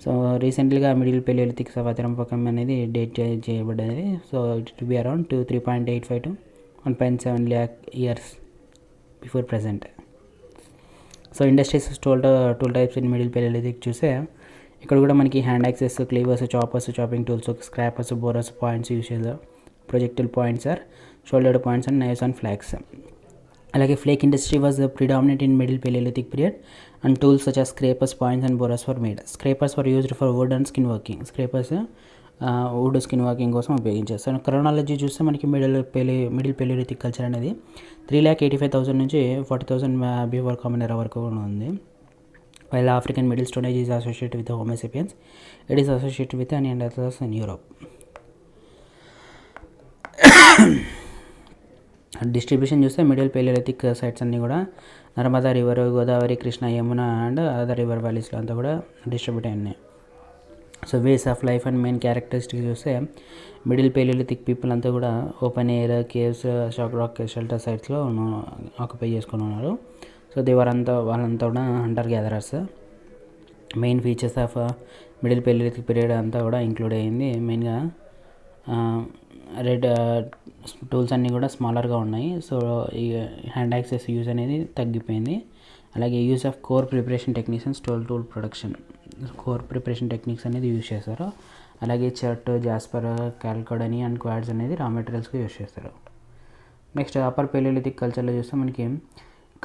So రీసెంట్లీగా మిడిల్ పేలియోలిథిక్ అతిరాంపక్కం అనేది డేట్ చేయబడ్డది. So it to be around 3.85 to 1.7 lakh years before present. So industries tool types in middle palaeolithic చూస్తే ఇక్కడ కూడా మనకి hand axes, cleavers, choppers, chopping tools, scrapers, borers, points use చేస్తారు. Projectile points or shouldered points and knives and flakes. అలాగే flake industry was predominant in middle Palaeolithic period and tools such as scrapers, points and borers were made. Scrapers were used for wood and skin working. Scrapers wood skin working కోసం ఉపయోగించారు. So chronology చూస్తే మనకి middle palaeolithic culture అనేది 3,85,000 నుంచి 40,000 before common ఎరా వరకు ఉంది. While African Middle Stone Age is associated with the Homo sapiens, it is associated with the Neanderthals in Europe. Distribution చూస్తే మిడిల్ పెలిలిథిక్ సైట్స్ అన్నీ కూడా Narmada river, Godavari, Krishna, Yamuna and other river వ్యాలీస్లో అంతా కూడా డిస్ట్రిబ్యూట్ అయి ఉన్నాయి. So ways of life and main characteristics చూస్తే middle palaeolithic people అంతా కూడా open air, caves, shock rock shelter సైట్స్లో ఆక్యుపై చేసుకొని ఉన్నారు. సో వాళ్ళంతా కూడా hunter gatherers. Main features of middle palaeolithic period అంతా కూడా ఇంక్లూడ్ అయ్యింది. మెయిన్గా రెడ్ టూల్స్ అన్నీ కూడా స్మాలర్గా ఉన్నాయి. సో ఈ హ్యాండ్ యాక్సెస్ యూజ్ అనేది తగ్గిపోయింది. అలాగే use of core preparation techniques and tool production, core preparation techniques అనేది యూజ్ చేస్తారు. అలాగే chert, jasper, chalcedony and quartz అనేది రా మెటీరియల్స్గా యూజ్ చేస్తారు. నెక్స్ట్ అప్పర్ పెలిలిథిక్ కల్చర్లో చూస్తే మనకి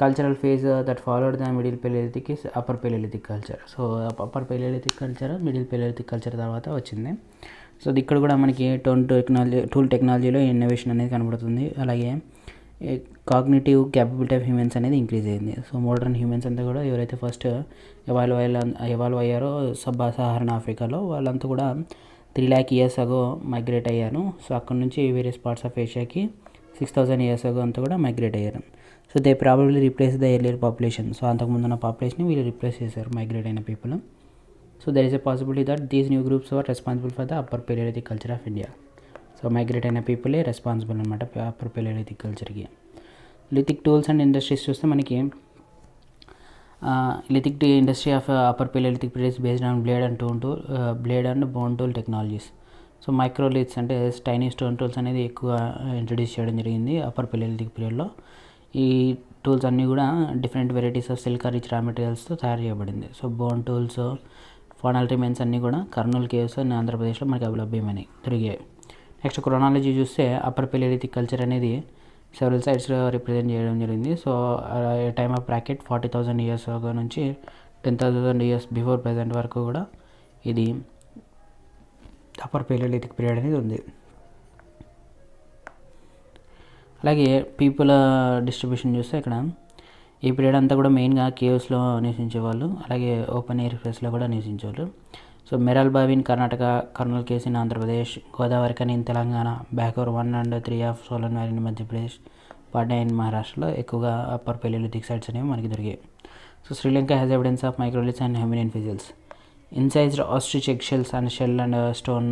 cultural phase that followed the middle palaeolithic is upper palaeolithic culture. So upper palaeolithic culture middle palaeolithic culture తర్వాత వచ్చింది. సో ఇక్కడ కూడా మనకి టూల్ టెక్నాలజీలో ఇన్నోవేషన్ అనేది కనబడుతుంది. అలాగే కాగ్నిటివ్ క్యాపబిలిటీ ఆఫ్ హ్యూమన్స్ అనేది ఇంక్రీజ్ అయింది. సో మోడర్న్ హ్యూమన్స్ అంతా కూడా ఎవరైతే ఫస్ట్ ఎవాల్వ్ అయ్యారో సహారన్ ఆఫ్రికాలో, వాళ్ళంతా కూడా 3 lakh years ago మైగ్రేట్ అయ్యారు. సో అక్కడ నుంచి వేరియస్ పార్ట్స్ ఆఫ్ ఏషియాకి 6,000 years ago అంతా కూడా మైగ్రేట్ అయ్యారు. So they probably replace the earlier population. So అంతకుముందు ఉన్న పాపులేషన్ని వీళ్ళు రీప్లేస్ చేశారు మైగ్రేట్ అయిన people. So there is a possibility that these new groups are responsible for the upper palaeolithic culture of India. So migrate అయిన పీపులే responsible అనమాట upper palaeolithic కల్చర్కి. లిథిక్ టూల్స్ అండ్ ఇండస్ట్రీస్ చూస్తే మనకి lithic industry of upper palaeolithic period based on blade and bone tool technologies. So microliths అంటే tiny stone tools అనేది ఎక్కువ introduce చేయడం జరిగింది అప్పర్ పెలిలిథిక్ పీరియడ్లో. ఈ టూల్స్ అన్నీ కూడా different varieties of silk rich రా మెటీరియల్స్తో తయారు చేయబడింది. So bone tools, faunal remains అన్నీ కూడా కర్నూలు కేవ్స్ అండ్ ఆంధ్రప్రదేశ్లో మనకి లభ్యమని దొరికాయి. నెక్స్ట్ క్రొనాలజీ చూస్తే అప్పర్ పెలిలిథిక్ కల్చర్ అనేది సెవెరల్ సైట్స్లో రిప్రజెంట్ చేయడం జరిగింది. So time of bracket 40,000 years నుంచి 10,000 years బిఫోర్ ప్రజెంట్ వరకు కూడా ఇది అప్పర్ పెలిలిథిక్ పీరియడ్ అనేది ఉంది. అలాగే పీపుల్ డిస్ట్రిబ్యూషన్ చూస్తే ఇక్కడ ఈ పీరియడ్ అంతా కూడా మెయిన్గా కేవ్స్లో నివసించేవాళ్ళు, అలాగే ఓపెన్ ఎయిర్ ప్లేస్లో కూడా నివసించేవాళ్ళు. So Meral Bhavi in Karnataka, Kurnool caves in Andhra Pradesh, Godavari Khani in Telangana, Baghor 1 and 3 of Solan valley in Madhya Pradesh, Patne in మహారాష్ట్రలో ఎక్కువగా అప్పర్ పెలిలిథిక్ సైట్స్ అనేవి మనకి దొరికాయి. So Sri Lanka has evidence of microliths and hominin fossils. Incised ostrich egg shells and shell and stone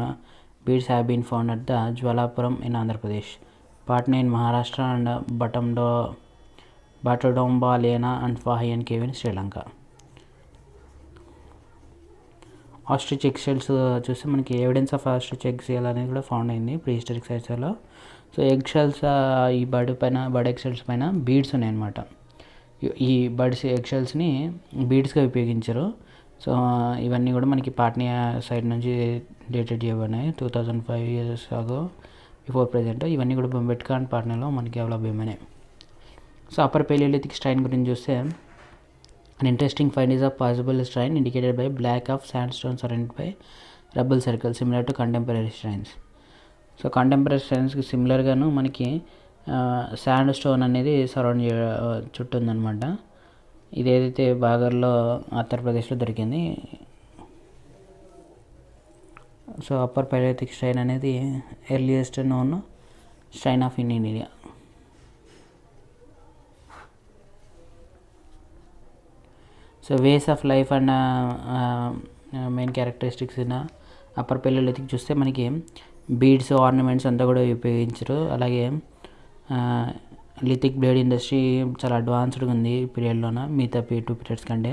beads have been found at the Jwalapuram in Andhra Pradesh, Patne in Maharashtra and Batadomba lena and Fahien cave in Sri Lanka. Ostrich egg shells చూస్తే మనకి evidence of ostrich egg shell అనేది కూడా found అయింది prehistoric సైట్స్లో. So egg shells ఈ bird egg shells పైన beads ఉన్నాయన్నమాట. ఈ ఎగ్ షెల్స్ని బీడ్స్గా ఉపయోగించారు. సో ఇవన్నీ కూడా మనకి పాట్నా సైడ్ నుంచి డేటెడ్ చేయబడినాయి 2005 years ago బిఫోర్ ప్రజెంట్. ఇవన్నీ కూడా బొంబెట్కా అండ్ పాట్నాలో మనకి లభ్యమైనాయి. సో అప్పర్ పెలిలిథిక్ స్ట్రైన్ గురించి చూస్తే an interesting find is a possible shrine indicated by black of sandstone surrounded by rubble circles similar to contemporary shrines. So contemporary స్ట్రైన్స్కి సిమిలర్గాను మనకి sand stone అనేది surround చుట్టూ ఉందన్నమాట. ఇదేదైతే బాగర్లో ఆంధ్రప్రదేశ్లో దొరికింది. సో అప్పర్ పెలిలిథిక్ స్ట్రైన్ అనేది earliest known shrine of in India. So ways of life and main characteristics in upper palaeolithic చూస్తే మనకి బీడ్స్, ఆర్నమెంట్స్ అంతా కూడా ఉపయోగించారు. అలాగే లిథిక్ బ్లేడ్ ఇండస్ట్రీ చాలా అడ్వాన్స్డ్గా ఉంది ఈ పీరియడ్లోన మిగతా 2 periods కంటే.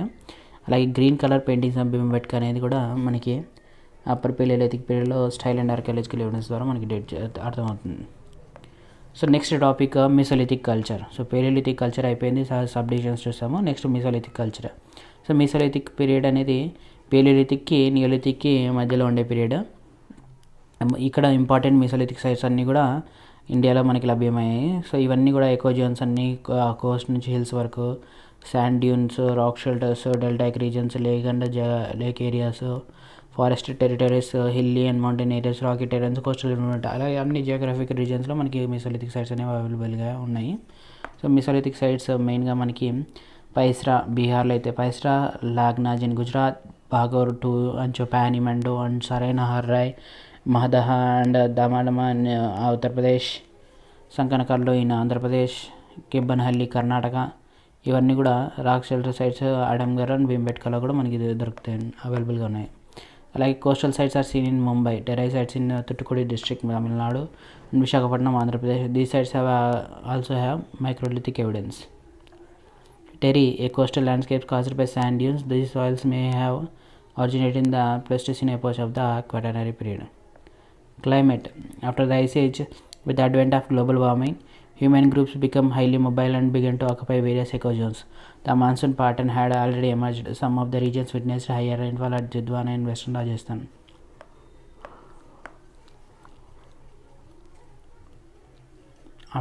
అలాగే green colour paintings of Bhimbetka అనేది కూడా మనకి అప్పర్ పెలిలిథిక్ పీరియడ్లో స్టైల్ అండ్ ఆర్కియాలజికల్ ఎవిడెన్స్ ద్వారా మనకి అర్థమవుతుంది. So next topic mesolithic culture. So palaeolithic culture అయిపోయింది, సబ్ డివిజన్స్ చూసాము. Next mesolithic culture. So mesolithic period అనేది పెలిలిథిక్కి నియోలిథిక్కి మధ్యలో ఉండే పీరియడ్. ఇక్కడ ఇంపార్టెంట్ మెసోలిథిక్ సైట్స్ అన్నీ కూడా ఇండియాలో మనకి లభ్యమయ్యాయి. సో ఇవన్నీ కూడా ఎకో జోన్స్ అన్నీ కోస్ట్ నుంచి హిల్స్ వరకు, sand dunes, rock shelters, deltaic regions, lake and lake areas, forest territories, hilly and mountain areas, rocky terrains, coastal environment, అలాగే అన్ని జియోగ్రఫిక్ రీజన్స్లో మనకి మెసోలిథిక్ సైట్స్ అనేవి అవైలబుల్గా ఉన్నాయి. సో మెసోలిథిక్ సైట్స్ మెయిన్గా మనకి పైస్రా బీహార్లో అయితే Paisra, Langhnaj in Gujarat, Bagor two and Panimandu and Sarai Harrai, Mahadaha and Damdama in Uttar Pradesh, Sanganakallu in Andhra Pradesh, Kibbanahalli Karnataka, ఇవన్నీ కూడా rock shelter sites Adamgarh and భీంబెట్కలో కూడా మనకి దొరుకుతాయి, అవైలబుల్గా ఉన్నాయి. అలాగే coastal sites are seen in Mumbai, teri sites in Thoothukudi district Tamil Nadu and Visakhapatnam Andhra Pradesh. These sites also have microlithic evidence. Terry, a coastal landscape caused by sand dunes. These soils may have originated in the Pleistocene epoch of the Quaternary period. Climate. After the Ice Age, with the advent of global warming, human groups become highly mobile and began to occupy various ecozones. The monsoon pattern had already emerged. Some of the regions witnessed higher rainfall at Jidwana in western Rajasthan.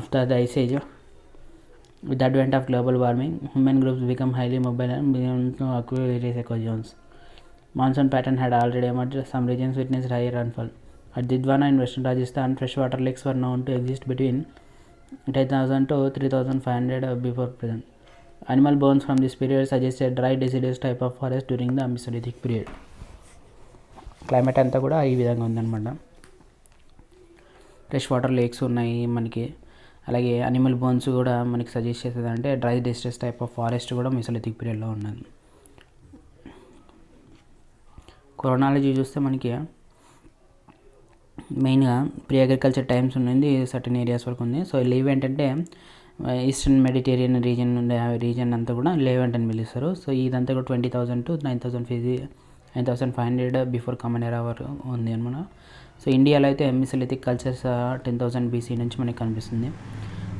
After the Ice Age, with the advent of global warming, human groups become highly mobile and began to occupy various ecozones. Monsoon pattern had already emerged. Some regions witnessed higher rainfall. At Didwana in western Rajasthan, freshwater lakes were known to exist between 10,000 to 3,500 before present. Animal bones from this period suggest a dry deciduous type of forest during the Mesolithic period. Climate అంతా కూడా ఈ విధంగా ఉందన్నమాట. Fresh water lakes ఉన్నాయి మనకి, అలాగే animal bones కూడా మనకి సజెస్ట్ చేస్తుంది అంటే dry distress type of forest కూడా మెసోలిథిక్ పీరియడ్లో ఉన్నది. క్రోనాలజీ చూస్తే మనకి మెయిన్గా ప్రీ అగ్రికల్చర్ టైమ్స్ ఉన్నది, సర్టన్ ఏరియాస్ వరకు ఉంది. సో లీవ్ ఏంటంటే ఈస్టర్న్ మెడిటేరియన్ రీజన్ అంతా కూడా లేవెంట్ అని పిలుస్తారు. సో ఇదంతా కూడా 20,000 to 9,500 బిఫోర్ కామన్ ఎరా వరకు ఉంది అనమాట. సో ఇండియాలో అయితే మెసోలిథిక్ కల్చర్స్ 10,000 BC నుంచి మనకి కనిపిస్తుంది.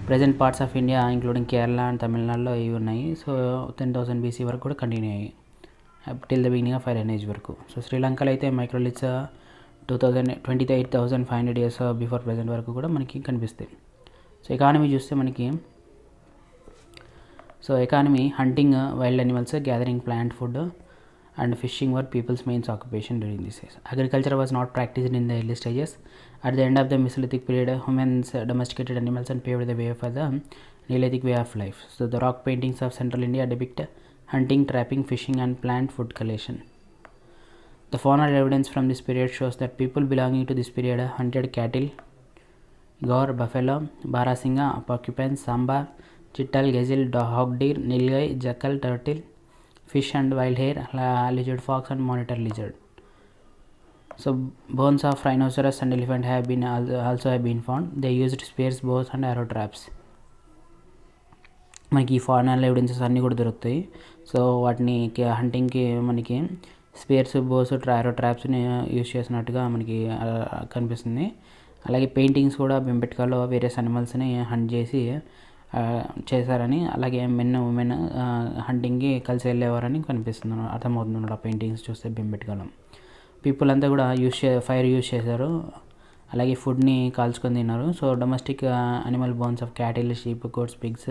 Present parts of India including Kerala and తమిళనాడులో ఇవి ఉన్నాయి. సో 10,000 BC వరకు కూడా కంటిన్యూ అయ్యాయి till the beginning of iron age వరకు. సో శ్రీలంకలో అయితే మైక్రోలిథ్స్ 28,500 ఇయర్స్ బిఫోర్ ప్రజెంట్ వరకు కూడా మనకి కనిపిస్తాయి. సో ఎకానమీ చూస్తే మనకి hunting wild animals, gathering plant food and fishing were people's main occupation during this age. Agriculture was not practiced in the early stages. At the end of the Mesolithic period, humans domesticated animals and paved the way for the Neolithic way of life. So the rock paintings of central India depict hunting, trapping, fishing and plant food collection. The faunal evidence from this period shows that people belonging to this period hunted cattle, gaur, buffalo, barasinga, porcupine, samba, chittal, gazelle, hog deer, nilgai, jackal, turtle, fish and wild hare, lizard fox and monitor lizard. So bones of rhinoceros and elephant also have been found. They used spears, bows and arrow traps. మనకి ఫార్నల్ evidences అన్నీ కూడా దొరుకుతాయి. So వాటిని హంటింగ్కి మనకి spares, Bose, ఆరో ట్రాప్స్ని use చేసినట్టుగా మనకి కనిపిస్తుంది. అలాగే పెయింటింగ్స్ కూడా బెంబెట్కాలో వేరియస్ అనిమల్స్ని హంట్ చేసి చేశారని, అలాగే మెన్ ఉమెన్ హంటింగ్కి కలిసి వెళ్ళేవారని కనిపిస్తుంది, అర్థమవుతుంది ఆ పెయింటింగ్స్ చూస్తే బెంబెట్కాలో. పీపుల్ అంతా కూడా ఫైర్ యూజ్ చేశారు, అలాగే ఫుడ్ని కాల్చుకొని తిన్నారు. So domestic animal bones of cattle, sheep, goats, pigs,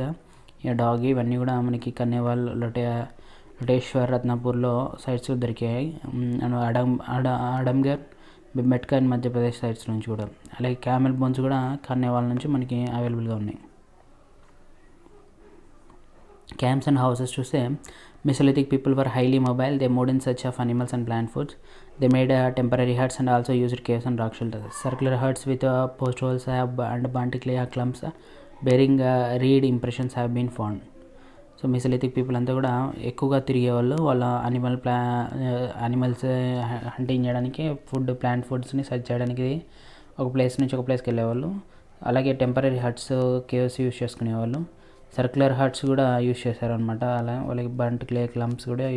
dog ఇవన్నీ కూడా మనకి కన్నేవాల్, లోటేశ్వర్, రత్నాపూర్లో సైట్స్ దొరికాయి. అడంగర్, బెంబెట్కా అండ్ మధ్యప్రదేశ్ సైట్స్ నుంచి కూడా. అలాగే క్యామెల్ బోన్స్ కూడా కన్నేవాల్ నుంచి మనకి అవైలబుల్గా ఉన్నాయి. Camps and houses చూస్తే Mesolithic people were highly mobile. They moved in search of animals and plant foods. They made temporary huts and also used caves and rock shelters. Circular huts with post holes and burnt clay clumps bearing reed impressions have been found. So Mesolithic people అంతా కూడా ఎక్కువగా తిరిగేవాళ్ళు. వాళ్ళ animals hunting చేయడానికి, plant ఫుడ్స్ని search చేయడానికి ఒక place నుంచి ఒక ప్లేస్కి వెళ్ళేవాళ్ళు. అలాగే టెంపరీ హట్స్, కేవ్స్ యూజ్ చేసుకునేవాళ్ళు. సర్క్యులర్ హట్స్ కూడా యూజ్ చేశారనమాట. అలా వాళ్ళకి బంట్ క్లే క్లంప్స్ కూడా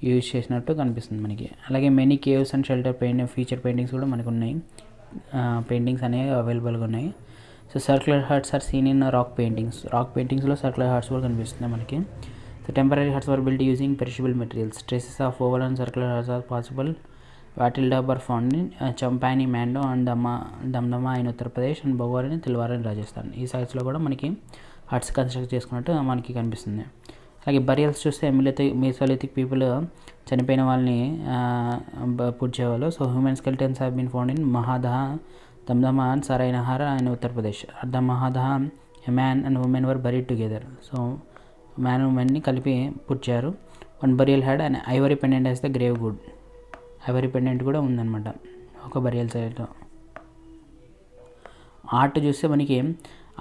యూజ్ చేసినట్టు కనిపిస్తుంది మనకి. అలాగే many caves and shelter feature paintings కూడా మనకు ఉన్నాయి. పెయింటింగ్స్ అనేవి అవైలబుల్గా ఉన్నాయి. So circular huts are seen in rock పెయింటింగ్స్లో సర్క్యులర్ హట్స్ కూడా కనిపిస్తుంది మనకి. So temporary huts were built using perishable materials. Traces of oval and circular huts are possible. Wattle daub are found in Chopani, Mando and Damdama in Uttar Pradesh and Bagor in Tilwara in Rajasthan. ఈ సైట్స్లో కూడా మనకి huts construct చేసుకున్నట్టు మనకి కనిపిస్తుంది. అలాగే బరియల్స్ చూస్తే మెసోలిథిక్ పీపుల్ చనిపోయిన వాళ్ళని పూడ్చేవాళ్ళు. So human skeletons have been found in Mahadaha, Damdama and Sarai Nahar in Uttar Pradesh. At the Mahadaha a man and woman were buried together. So man ఉమెన్ని కలిపి పూడ్చారు. One burial had and ivory pendant as the grave good. Ivory pendant కూడా ఉందన్నమాట ఒక burial సైట్లో. Art చూస్తే మనకి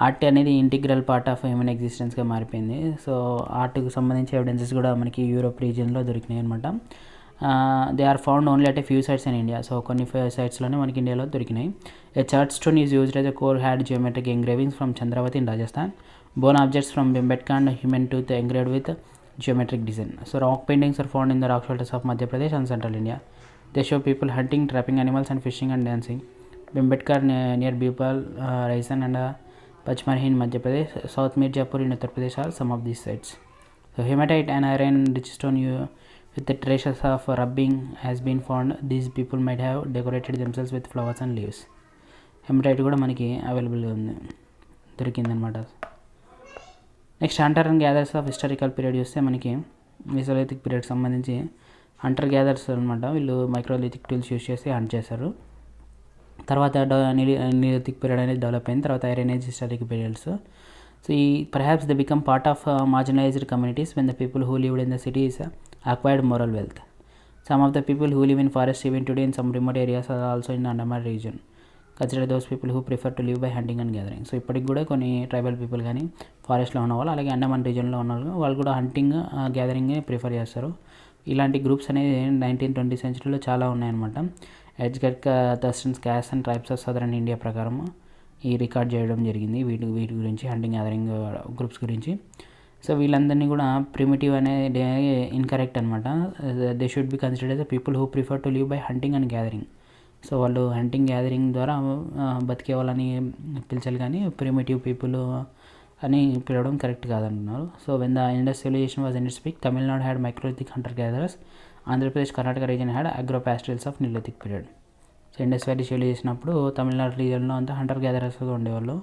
art అనేది ఇంటిగ్రల్ పార్ట్ ఆఫ్ హ్యూమన్ ఎగ్జిస్టెన్స్గా మారిపోయింది. సో ఆర్ట్కి సంబంధించి ఎవిడెన్సెస్ కూడా మనకి యూరోప్ రీజియన్లో దొరికినాయి అనమాట. They are found only at a few sites in India. So కొన్ని సైట్స్లోనే మనకి ఇండియాలో దొరికినాయి. A chert stone is used as a core had geometric engravings from Chandravati in Rajasthan. Bone objects from Bhimbetka and human tooth engraved with geometric design. So rock paintings are found in the rock shelters of Madhya Pradesh and central India. They show people hunting, trapping animals and fishing and dancing. Bembetka near Bhopal, Raisan and Pachmarhi in Madhya Pradesh, South Mirzapur in Uttar Pradesh are some of these sites. So hematite and iron rich stone with the traces of rubbing has been found. These people might have decorated themselves with flowers and leaves. Hematite కూడా మనకి అవైలబుల్గా ఉంది, దొరికిందనమాట. Next hunter and gatherers ఆఫ్ historical period చూస్తే మనకి mesolithic పీరియడ్కి సంబంధించి హంటర్ గ్యాదర్స్ అనమాట. వీళ్ళు మైక్రోలిథిక్ టూల్స్ యూస్ చేసి హంట్ చేస్తారు. తర్వాత నియోలిథిక్ పీరియడ్ అనేది డెవలప్ అయింది. తర్వాత iron age historic periods. So ఈ perhaps they become part of marginalised communities when the people who lived in the cities acquired moral wealth. Some of the people who live in forest even today in some remote areas are also in Andaman region. Consider those people who prefer to live by hunting and gathering. So ఇప్పటికి కూడా కొన్ని tribal people కానీ ఫారెస్ట్లో ఉన్న వాళ్ళు, అలాగే అండమాన్ రీజియన్లో ఉన్న వాళ్ళు కూడా హంటింగ్ గ్యాదరింగ్ ప్రిఫర్ చేస్తారు. ఇలాంటి గ్రూప్స్ అనేది 19th-20th centuryలో చాలా ఉన్నాయన్నమాట. Edgar Thurston's caste and tribes of southern India ప్రకారం ఈ రికార్డ్ చేయడం జరిగింది వీటి గురించి, హంటింగ్ గ్యాదరింగ్ గ్రూప్స్ గురించి. సో వీళ్ళందరినీ కూడా ప్రిమిటివ్ అనేది ఇన్కరెక్ట్ అనమాట. They should be considered as the people who prefer to live by hunting and gathering. So వాళ్ళు హంటింగ్ గ్యాదరింగ్ ద్వారా బతికే వాళ్ళని పిలిచాలి, కానీ ప్రిమిటివ్ పీపుల్ అని పిలవడం కరెక్ట్ కాదంటున్నారు. So when the Indus civilisation was in it's peak, Tamil Nadu had microlithic Hunter gatherers. Andhra Pradesh, Karnataka reason had agro పాస్టరల్స్ of neolithic period. So Indus valley civilisation అప్పుడు తమిళనాడు రీజన్లో అంతా హంటర్ గ్యాదరర్స్గా ఉండేవాళ్ళు.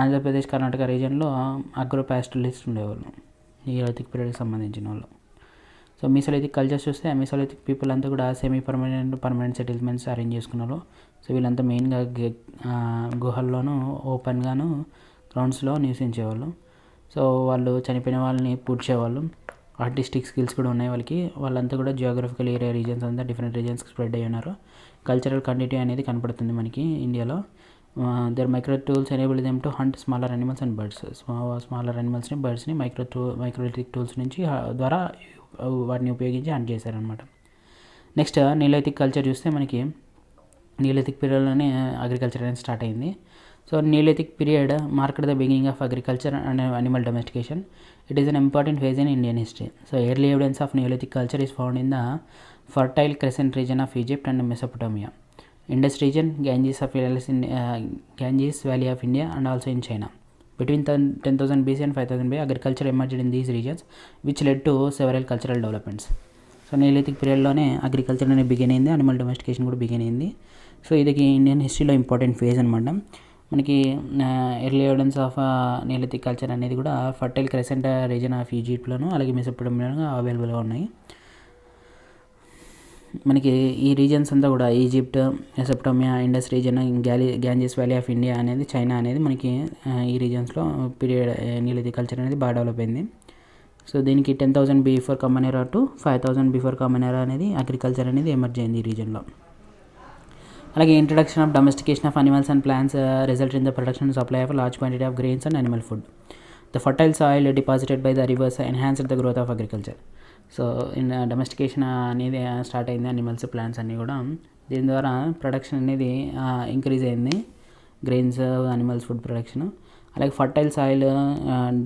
ఆంధ్రప్రదేశ్, కర్ణాటక రీజన్లో అగ్రో పాస్టరలిస్ట్ ఉండేవాళ్ళు, నియోలిథిక్ పీరియడ్కి సంబంధించిన వాళ్ళు. సో మెసోలిథిక్ కల్చర్స్ చూస్తే మెసోలిథిక్ పీపుల్ అంతా కూడా semi permanent settlements arrange చేసుకున్నారు. సో వీళ్ళంతా మెయిన్గా గుహల్లోనూ ఓపెన్గాను గ్రౌండ్స్లో నివసించేవాళ్ళు. సో వాళ్ళు చనిపోయిన వాళ్ళని పూడ్చేవాళ్ళు. ఆర్టిస్టిక్ స్కిల్స్ కూడా ఉన్నాయి వాళ్ళకి. వాళ్ళంతా కూడా జియోగ్రఫికల్ ఏరియా రీజన్స్ అంతా డిఫరెంట్ రీజన్స్కి స్ప్రెడ్ అయ్యి ఉన్నారు. కల్చరల్ కంటిన్యూటీ అనేది కనపడుతుంది మనకి ఇండియాలో. Their micro tools enable them to hunt smaller animals and birds. Smaller అనిమల్స్ని, బర్డ్స్ని మైక్రోలిథిక్ టూల్స్ నుంచి ద్వారా వాటిని ఉపయోగించి హంట్ చేశారనమాట. నెక్స్ట్ నియోలిథిక్ కల్చర్ చూస్తే మనకి నియోలిథిక్ పీరియడ్లోనే అగ్రికల్చర్ అనేది స్టార్ట్ అయింది. So neolithic period marked the beginning of agriculture and animal domestication. It is an important phase in Indian history. So early evidence of neolithic culture is found in the fertile crescent region of Egypt and Mesopotamia, Indus region, Ganges Valley of India, and also in China. Between 10,000 BC and 5,000 BC, agriculture emerged in these regions, which led to several cultural developments. So neolithic పీరియడ్లోనే agriculture అనేది begin అయింది, animal domestication కూడా begin అయింది. So ఇది Indian హిస్టరీలో important phase అనమాట. మనకి early evidence of neolithic culture అనేది కూడా ఫర్టైల్ క్రెసెంట్ రీజన్ ఆఫ్ ఈజిప్ట్లోను అలాగే మెసోపొటేమియాలో అవైలబుల్గా ఉన్నాయి. మనకి ఈ రీజన్స్ అంతా కూడా Egypt, Mesopotamia, Indus region, Ganges valley of India అనేది, చైనా అనేది మనకి ఈ రీజన్స్లో పీరియడ్ నియోలిథిక్ కల్చర్ అనేది బాగా డెవలప్ అయింది. సో దీనికి 10,000 బిఫోర్ కామన్ ఎరా టు 5,000 బిఫోర్ కామన్ ఎరా అనేది అగ్రికల్చర్ అనేది ఎమర్జ్ అయింది ఈ రీజన్లో. అలాగే introduction of domestication of animals and plants result in the production and supply of large quantity of grains and animal food. The fertile soil deposited by the reverse enhanced the growth of agriculture. So domestication అనేది start అయింది, animals, plants అన్నీ కూడా. దీని ద్వారా production అనేది increase అయింది, grains, animals food production. అలాగే fertile soil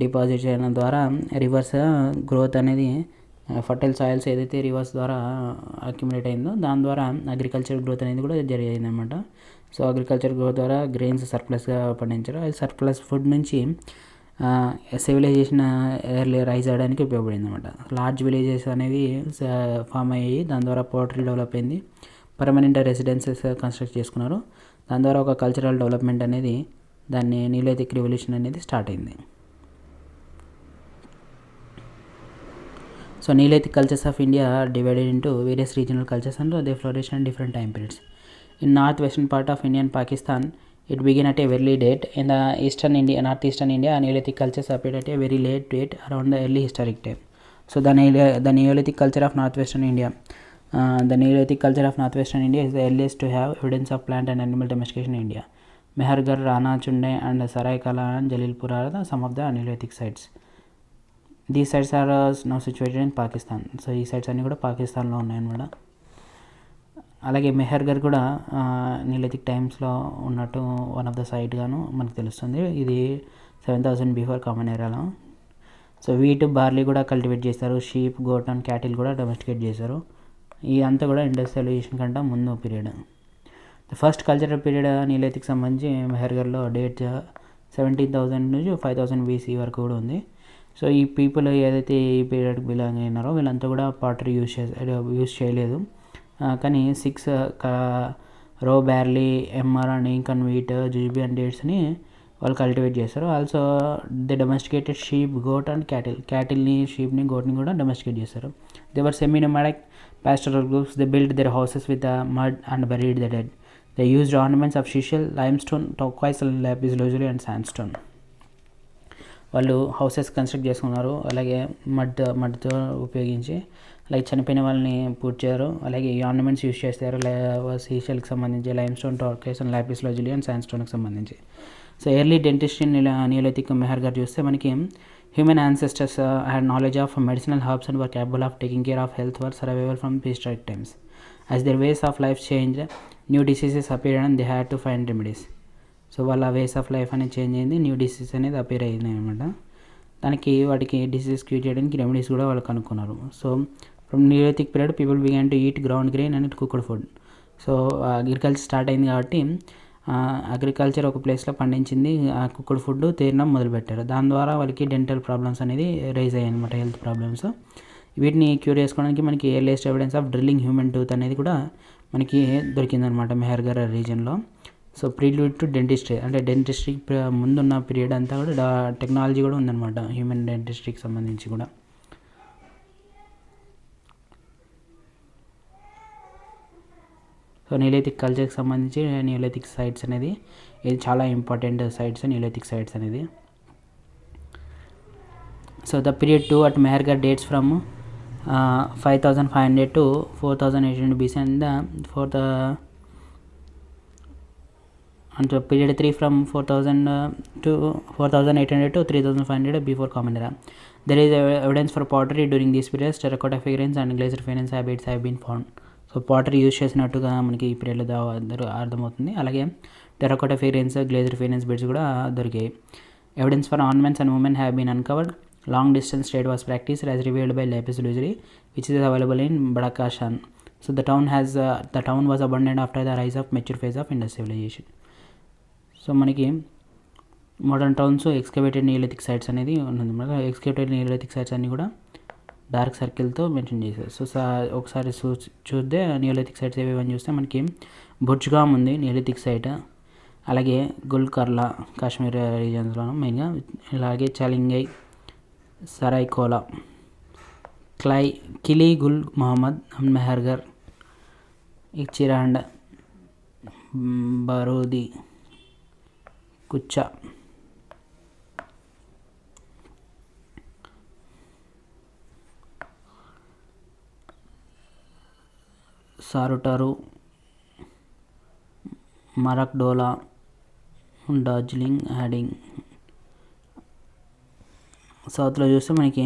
deposit చేయడం ద్వారా రివర్స్ గ్రోత్ అనేది, ఫర్టైల్ సాయిల్స్ ఏదైతే రివర్స్ ద్వారా అక్యుములేట్ అయిందో దాని ద్వారా అగ్రికల్చర్ గ్రోత్ అనేది కూడా జరిగింది అనమాట. సో అగ్రికల్చర్ గ్రోత్ ద్వారా గ్రెయిన్స్ సర్ప్లస్గా పండించారు. అది సర్ప్లస్ ఫుడ్ నుంచి సివిలైజేషన్ ఎర్లీ రైజ్ అవ్వడానికి ఉపయోగపడింది అనమాట. లార్జ్ విలేజెస్ అనేవి ఫామ్ అయ్యాయి, దాని ద్వారా పోర్టరీ డెవలప్ అయింది, పర్మనెంట్ రెసిడెన్సెస్ కన్స్ట్రక్ట్ చేసుకున్నారు. దాని ద్వారా ఒక కల్చరల్ డెవలప్మెంట్ అనేది, దాన్ని నియోలిథిక్ రివల్యూషన్ అనేది స్టార్ట్ అయింది. So Neolithic cultures of India are divided into various regional cultures and they flourish in different time periods. In northwestern part of India and Pakistan, it began at a very late date. In the northeastern India, Neolithic cultures appeared at a very late date around the early historic time. So the Neolithic culture of northwestern India. The Neolithic culture of northwestern India is the earliest to have evidence of plant and animal domestication in India. Mehergarh, Rana, Chunde and Saraikala and Jalilpur are some of the Neolithic sites. These sites are now situated in Pakistan. So ఈ sites అన్నీ కూడా పాకిస్తాన్లో ఉన్నాయన్నమాట. అలాగే మెహర్గర్ కూడా నీలిథిక్ టైమ్స్లో ఉన్నట్టు one of the site గాను మనకు తెలుస్తుంది. ఇది 7000 బిఫోర్ కామన్ ఎరాలో. సో వీట్ బార్లీ కూడా కల్టివేట్ చేస్తారు. షీప్, గోట్ అండ్ క్యాటిల్ కూడా డొమెస్టికేట్ చేశారు. ఈ అంతా కూడా ఇండస్ సివిలైజేషన్ కంటే ముందు period. The first cultural period neolithic సంబంధించి మెహర్గర్లో డేట్ 17,000 నుంచి 5000 BC వరకు కూడా ఉంది. సో ఈ పీపుల్ ఏదైతే ఈ పీరియడ్కి బిలాంగ్ అయినారో వీళ్ళంతా కూడా పాటరీ యూజ్ చేయలేదు. కానీ 6 row barley, emmer and einkorn and wheat, jujube and డేట్స్ని వాళ్ళు కల్టివేట్ చేస్తారు. Also they domesticated sheep, goat and క్యాటిల్ని, షీప్ని, గోట్ని కూడా డొమెస్టికేట్ చేస్తారు. They were semi nomadic pastoral groups. They built their houses with mud and buried the dead. They used ornaments of chisel, limestone, turquoise, lapis lazuli and sandstone. వాళ్ళు houses construct చేసుకున్నారు. అలాగే మడ్తో ఉపయోగించి అలాగే చనిపోయిన వాళ్ళని పూడ్చారు. అలాగే ఈ ఆర్నమెంట్స్ యూజ్ చేస్తారు. సీషెల్కి సంబంధించి limestone, turquoise and lapis lazuli and శాండ్స్టోన్కి సంబంధించి. So early dentistry neolithic Mehrgarh చూస్తే మనకి human ancestors had knowledge of medicinal herbs and were capable of taking care of health for survival from prehistoric times. As their ways of life change, new diseases appear and they had to find remedies. So వాళ్ళ ways of life అనేది change అయింది, new disease అనేది appear అయింది అనమాట. దానికి వాటికి diseases cure చేయడానికి remedies కూడా వాళ్ళు కనుక్కున్నారు. So from neolithic period people began to eat ground grain and cooked food. So agriculture start అయింది కాబట్టి అగ్రికల్చర్ ఒక ప్లేస్లో పండించింది కుక్డ్ ఫుడ్ తినడం మొదలుపెట్టారు. దాని ద్వారా వాళ్ళకి డెంటల్ ప్రాబ్లమ్స్ అనేది రైజ్ అయ్యాయి అనమాట, హెల్త్ ప్రాబ్లమ్స్. వీటిని క్యూర్ చేసుకోవడానికి మనకి earliest evidence of drilling human tooth అనేది కూడా మనకి దొరికిందనమాట మెహర్గర్ రీజన్లో. సో ప్రీల్యూడ్ టు డెంటిస్ట్రీ, అంటే డెంటిస్ట్రీ ముందున్న పీరియడ్ అంతా కూడా టెక్నాలజీ కూడా ఉందన్నమాట హ్యూమన్ డెంటిస్ట్రీకి సంబంధించి కూడా. సో నియోలిథిక్ కల్చర్కి సంబంధించి నియోలిథిక్ సైట్స్ అనేది ఇది చాలా ఇంపార్టెంట్ సైట్స్, నియోలిథిక్ సైట్స్ అనేది. So the period 2 at Mehrgarh dates from 5500 to 4800 BC and the period 3 from 4000 to 4800 to 3500 before common era. There is evidence for pottery during these periods. Terracotta figurines and glazer figurines habits have been found. So pottery use చేసినట్టుగా మనకి ఈ పీరియడ్లో అర్థమవుతుంది. అలాగే terracotta ఫిగరెన్స్, గ్లేజర్ ఫిగరెన్స్ beads కూడా దొరికాయి. Evidence for ornaments and women have been uncovered. Long distance trade was practised as revealed by lapis lazuli which is available in Badakhshan. So the town was abundant after the rise of mature phase of Indus civilization. So మనకి modern towns excavated neolithic sites అనేది ఉన్నది. Excavated neolithic sites అన్నీ కూడా dark సర్కిల్తో mention చేశారు. సో ఒకసారి చూద్దే నియోలిథిక్ సైట్స్ ఏవేవని చూస్తే మనకి బుర్జ్గామ్ ఉంది నియోలిథిక్ సైట్. అలాగే గుల్కర్లా కాశ్మీర్ రీజన్స్లోను మెయిన్గా. అలాగే చలింగై, సరైకోలా, కిలీ గుల్ మొహమ్మద్, మెహర్గర్, ఇచ్చిరాండ్, బరూది, కుచ్చా, సారుటారు, మరక్డోలా, డార్జిలింగ్, హ్యాడింగ్. సౌత్లో చూస్తే మనకి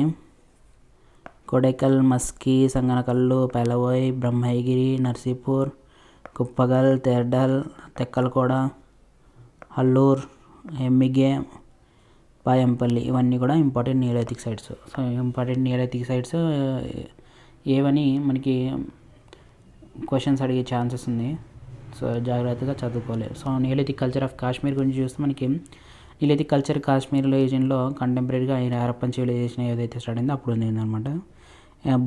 కొడైకల్, మస్కీ, సంగనకల్లు, పెలవోయ్, బ్రహ్మైగిరి, నర్సీపూర్, కుప్పగల్, తెర్డల్, తెక్కలకోడ, హల్లూర్, ఎమ్మిగే, పాయంపల్లి ఇవన్నీ కూడా important neolithic sites. So important neolithic sites ఏవని మనకి క్వశ్చన్స్ అడిగే ఛాన్సెస్ ఉంది. సో జాగ్రత్తగా చదువుకోలేదు. So neolithic culture of Kashmir గురించి చూస్తే మనకి నియోలిథిక్ కల్చర్ కాశ్మీర్ రీజన్లో కంటెంపరీగా హరప్పన్ సివిలైజేషన్ ఏదైతే స్టార్ట్ అయిందో అప్పుడు ఉందన్నమాట.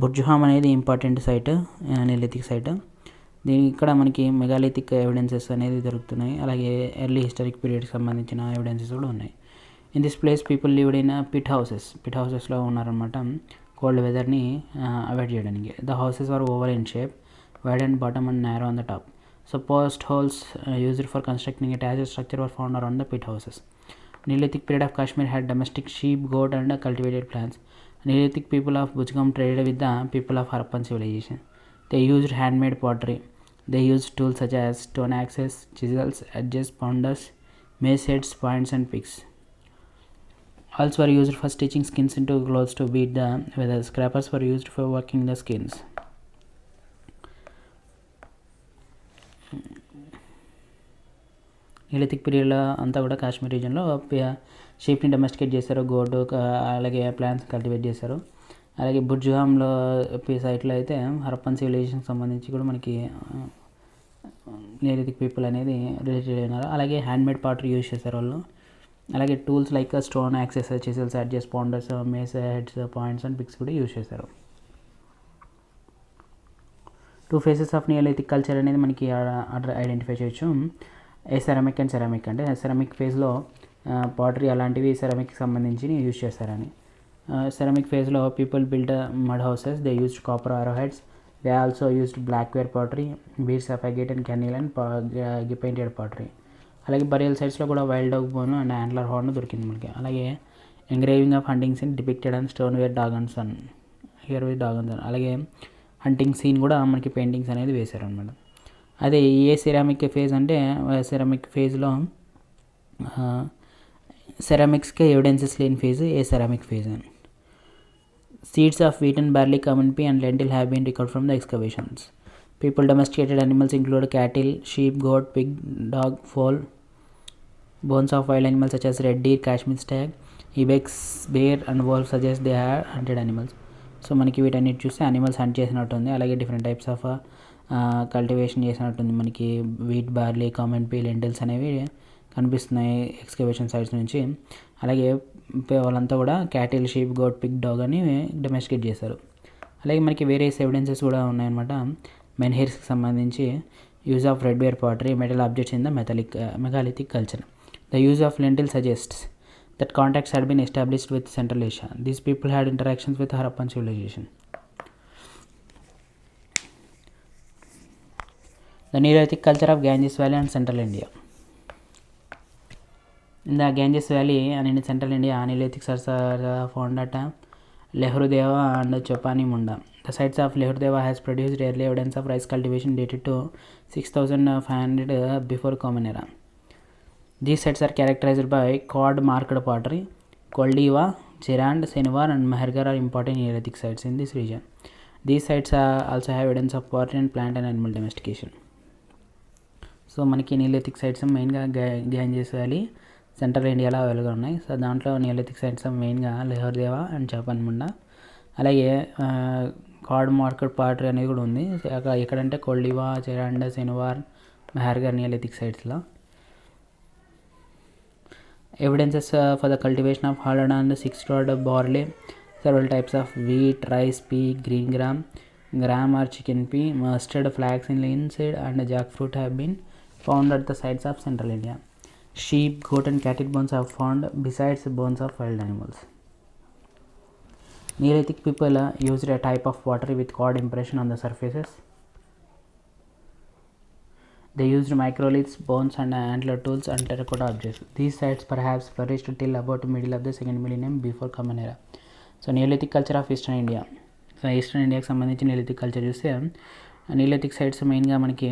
బుర్జుహామ్ అనేది ఇంపార్టెంట్ సైట్, నియోలిథిక్ సైట్. ఇక్కడ మనకి మెగాలిథిక్ ఎవిడెన్సెస్ అనేది దొరుకుతున్నాయి. అలాగే ఎర్లీ హిస్టారిక్ పీరియడ్కి సంబంధించిన ఎవిడెన్సెస్ కూడా ఉన్నాయి. In this place people lived in pit హౌసెస్లో ఉన్నారనమాట. కోల్డ్ వెదర్ని అవాయిడ్ చేయడానికి. The houses were oval in shape, wide and bottom and narrow on the top. So post holes used for constructing it as a structure were found around the pit houses. Neolithic period of Kashmir had domestic sheep, goat and cultivated plants. Neolithic people of Bujgam traded with the people of Harappan civilization. They used handmade pottery. They used tools such as stone axes, chisels, edges, pounders, mace heads, points and picks. Also were used for stitching skins into clothes to beat the weather. Scrapers were used for working the skins. నీలిథిక్ పీరియడ్లో అంతా కూడా Kashmir రీజన్లో షీప్ని domesticate చేశారు, గోడు అలాగే plants cultivate చేశారు. అలాగే బుర్జుహాంలో సైట్లో అయితే హరప్పన్ సివిలైజేషన్కి సంబంధించి కూడా మనకి నీలిథిక్ పీపుల్ అనేది రిలేటెడ్ అయినారు. అలాగే హ్యాండ్మేడ్ పాటరీ యూజ్ చేశారు వాళ్ళు. అలాగే tools like stone axes, chisels, edges, pounders, mace heads, points and picks కూడా యూజ్ చేశారు. 2 phases ఆఫ్ నియోలిథిక్ కల్చర్ అనేది మనకి ఐడెంటిఫై చేయొచ్చు. సెరామిక్ అండ్ సెరామిక్ అంటే సెరామిక్ ఫేజ్లో పాటరీ అలాంటివి సెరామిక్కి సంబంధించి యూజ్ చేస్తారని. సెరామిక్ ఫేజ్లో people build mud houses, they used copper arrow heads, they also used blackware pottery, beads of agate and carnelian and painted pottery. అలాగే బరియల్ సైట్స్లో కూడా wild dog bone and antler horn దొరికింది మనకి. అలాగే engraving of hunting scene depicted and stone ware daggers an here with daggers an. అలాగే hunting scene కూడా మనకి paintings అనేది వేశారు అనమాట. అదే ఏ సెరామిక్ ఫేజ్ అంటే సెరామిక్ ఫేజ్లో సెరామిక్స్కే ఎవిడెన్సెస్ లేని ఫేజ్ ఏ సెరామిక్ ఫేజ్ అని. Seeds of wheat and barley, common pea and lentil have been recovered from the excavations. People domesticated animals include cattle, sheep, goat, pig, dog, fowl. Bones of wild animals such as red deer, Kashmir stag, ibex, bear and wolf suggest they are hunted animals. So మనకి వీటన్నిటి చూస్తే animals hunt చేసినట్టు ఉంది. అలాగే different types of cultivation చేసినట్టుంది. మనకి wheat, barley, common pea, lentils అనేవి కనిపిస్తున్నాయి ఎక్స్కవేషన్ సైట్స్ నుంచి. అలాగే వాళ్ళంతా కూడా cattle, sheep, goat, pig, dog అని డొమెస్టికేట్ చేశారు. అలాగే మనకి వేరియస్ ఎవిడెన్సెస్ కూడా ఉన్నాయన్నమాట. మెన్హిర్స్కి సంబంధించి use of red ware pottery, metal objects in the megalithic culture. The use of lentil suggests that contacts had been established with Central Asia. These people had interactions with Harappan civilization. The Neolithic culture of Ganges Valley and Central India. In the Ganges Valley and in Central India, Neolithic sites are found at Lehrudeva and Chopani Munda. The sites of Lehrudeva has produced early evidence of rice cultivation dated to 6500 before Common Era. These sites are characterized by cord-marked pottery. Koldiva, Chirand, Senwar and Mahargarh are important Neolithic sites in this region. These sites also have evidence of pottery and plant and animal domestication. So మనకి neolithic sites మెయిన్గా Ganges valley, central ఇండియాలో అవైలబుల్గా ఉన్నాయి. So దాంట్లో neolithic sites మెయిన్గా లెహర్దేవా and చాపన్ముండా. అలాగే card market pottery అనేది కూడా ఉంది ఎక్కడంటే కొల్డివా, చిరాండ్, సెన్వార్, మెహర్గర్ నియోలిథిక్ సైట్స్లో. Evidences for the cultivation of Holland and 6-rod barley, several types of wheat, rice, pea, green gram or chicken pea, mustard, flax, linseed and jackfruit have been found at the sites of Central India. Sheep, goat and cattle bones are found besides bones of wild animals. Neolithic people used a type of pottery with cord impression on the surfaces. They used microliths, bones and antler tools and terracotta objects. These sites perhaps flourished till about middle of the 2nd millennium before Common Era. So neolithic culture of eastern India. So eastern ఇండియాకి సంబంధించి neolithic culture చూస్తే neolithic sites మెయిన్గా మనకి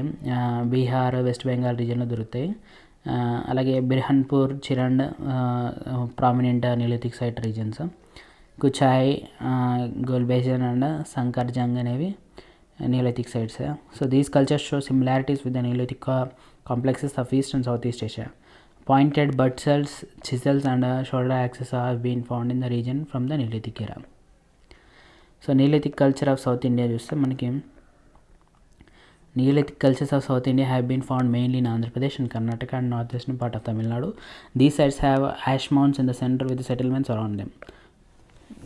Bihar, west Bengal రీజియన్లో దొరుకుతాయి. అలాగే బిర్హన్పూర్, చిరండ్ prominent neolithic site reasons. కుచాయ్, గోల్బేజన్ and సంకర్జంగ్ అనేవి Neolithic sites. So these cultures show similarities with the Neolithic complexes of East and Southeast Asia. Pointed butts, chisels and shoulder axes have been found in the region from the Neolithic era. So Neolithic culture of South India చూస్తే మనకి Neolithic cultures of South India have been found mainly in Andhra Pradesh and Karnataka and northwestern part of Tamil Nadu. These sites have ash mounds in the center with the settlements around them.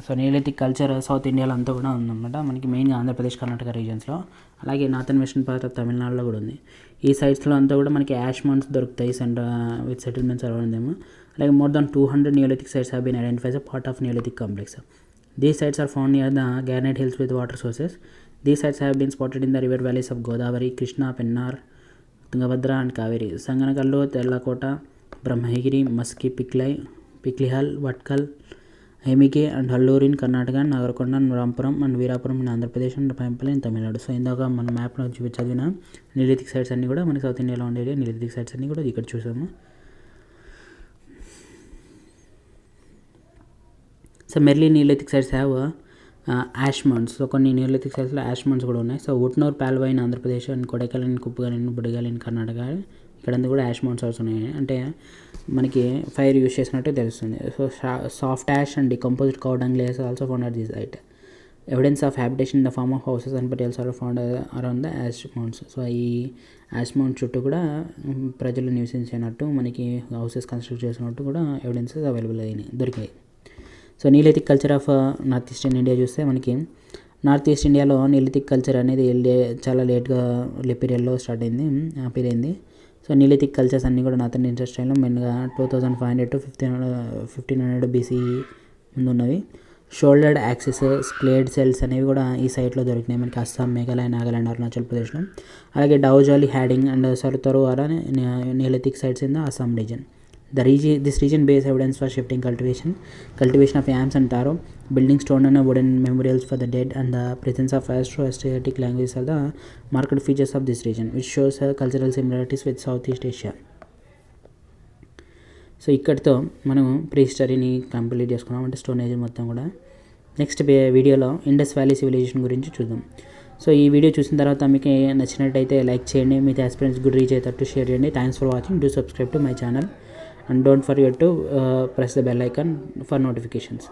So neolithic culture south ఇండియాలో అంతా కూడా ఉందన్నమాట. మనకి మెయిన్గా ఆంధ్రప్రదేశ్, కర్ణాటక రీజన్స్లో, అలాగే north and western part of తమిళనాడులో కూడా ఉంది. ఈ సైట్స్లో అంతా కూడా మనకి యాష్ మౌంట్స్ దొరుకుతాయి విత్ సెటిల్మెంట్స్ అరౌండ్ దెమ్. అలాగే more than 200 neolithic sites have been identified as a part of Neolithic complex. These sites are found near the granite hills with water sources. These sites have been spotted in the river valleys of Godavari, Krishna, Pennar, Tungabhadra and Kaveri. Sanganakallu, Tellakota, Brahmagiri, Maski, Piklihal, Vatkal, Hemike and Hallur in Karnataka, Nagarkonda, Rampuram and Veerapuram in Andhra Pradesh and Pampal in Tamil Nadu. So ఇందాక మన మ్యాప్లో చదివిన నిలిథిక్ sites అన్నీ కూడా మనకి south ఇండియాలో ఉండే నిలిథిక్ sites అన్నీ కూడా ఇక్కడ చూసాము. So merely నిలిథిక్ sites have ash mounts. So కొన్ని నిలిథిక్ సైట్స్లో యాష్ మౌంట్స్ కూడా ఉన్నాయి. So Utnoor, పాల్వా in Andhra Pradesh and Kodaikanal in కుప్పగాలి in బుడగాలి in Karnataka, ఇక్కడంతా కూడా యాష్ మౌంట్స్ హౌస్ ఉన్నాయి. అంటే మనకి ఫైర్ యూస్ చేసినట్టు తెలుస్తుంది. So soft ash and decomposed cow dung layers also found at this site. Evidence of habitation in the form of houses and pestles are found around the ash mounts. So ఈ ash mount చుట్టూ కూడా ప్రజలు నివసించినట్టు, మనకి houses construct చేసినట్టు కూడా evidences available అయినాయి, దొరికాయి. So neolithic culture of north eastern India చూస్తే మనకి నార్త్ ఈస్ట్ ఇండియాలో నీలిథిక్ కల్చర్ అనేది చాలా లేట్గా పీరియడ్లో స్టార్ట్ అయింది, అయింది. సో నీలిథిక్ కల్చర్స్ అన్నీ కూడా నార్థన్ ఇండియన్ స్టైల్లో మెయిన్గా 2500 to 1500 BCE ముందు ఉన్నవి. షోల్డర్డ్ యాక్సిస్, స్ప్లేడ్ సెల్స్ అనేవి కూడా ఈ సైట్లో దొరికినాయి మనకి అస్సాం, మేఘాలయ, నాగాలాండ్, అరుణాచల్ ప్రదేశ్లో. అలాగే Daojali, Hading and Sarutaru neolithic sites in the Assam region. This region bears evidence for shifting cultivation of yams and taro, building stone and wooden memorials for the dead, and the presence of Afro-Asiatic languages are the marked features of this region, which shows cultural similarities with Southeast Asia. So ఇక్కడితో మనం pre హిస్టరీని complete చేసుకున్నాం, అంటే stone age మొత్తం కూడా. Next వీడియోలో Indus valley civilization గురించి చూద్దాం. So ఈ వీడియో చూసిన తర్వాత మీకు నచ్చినట్టయితే లైక్ చేయండి, మీ ఆస్పిరెంట్స్ గుడ్ రీచ్ అయ్యేటట్టు షేర్ చేయండి. Thanks for watching. Do subscribe to my channel and don't forget to press the bell icon for notifications.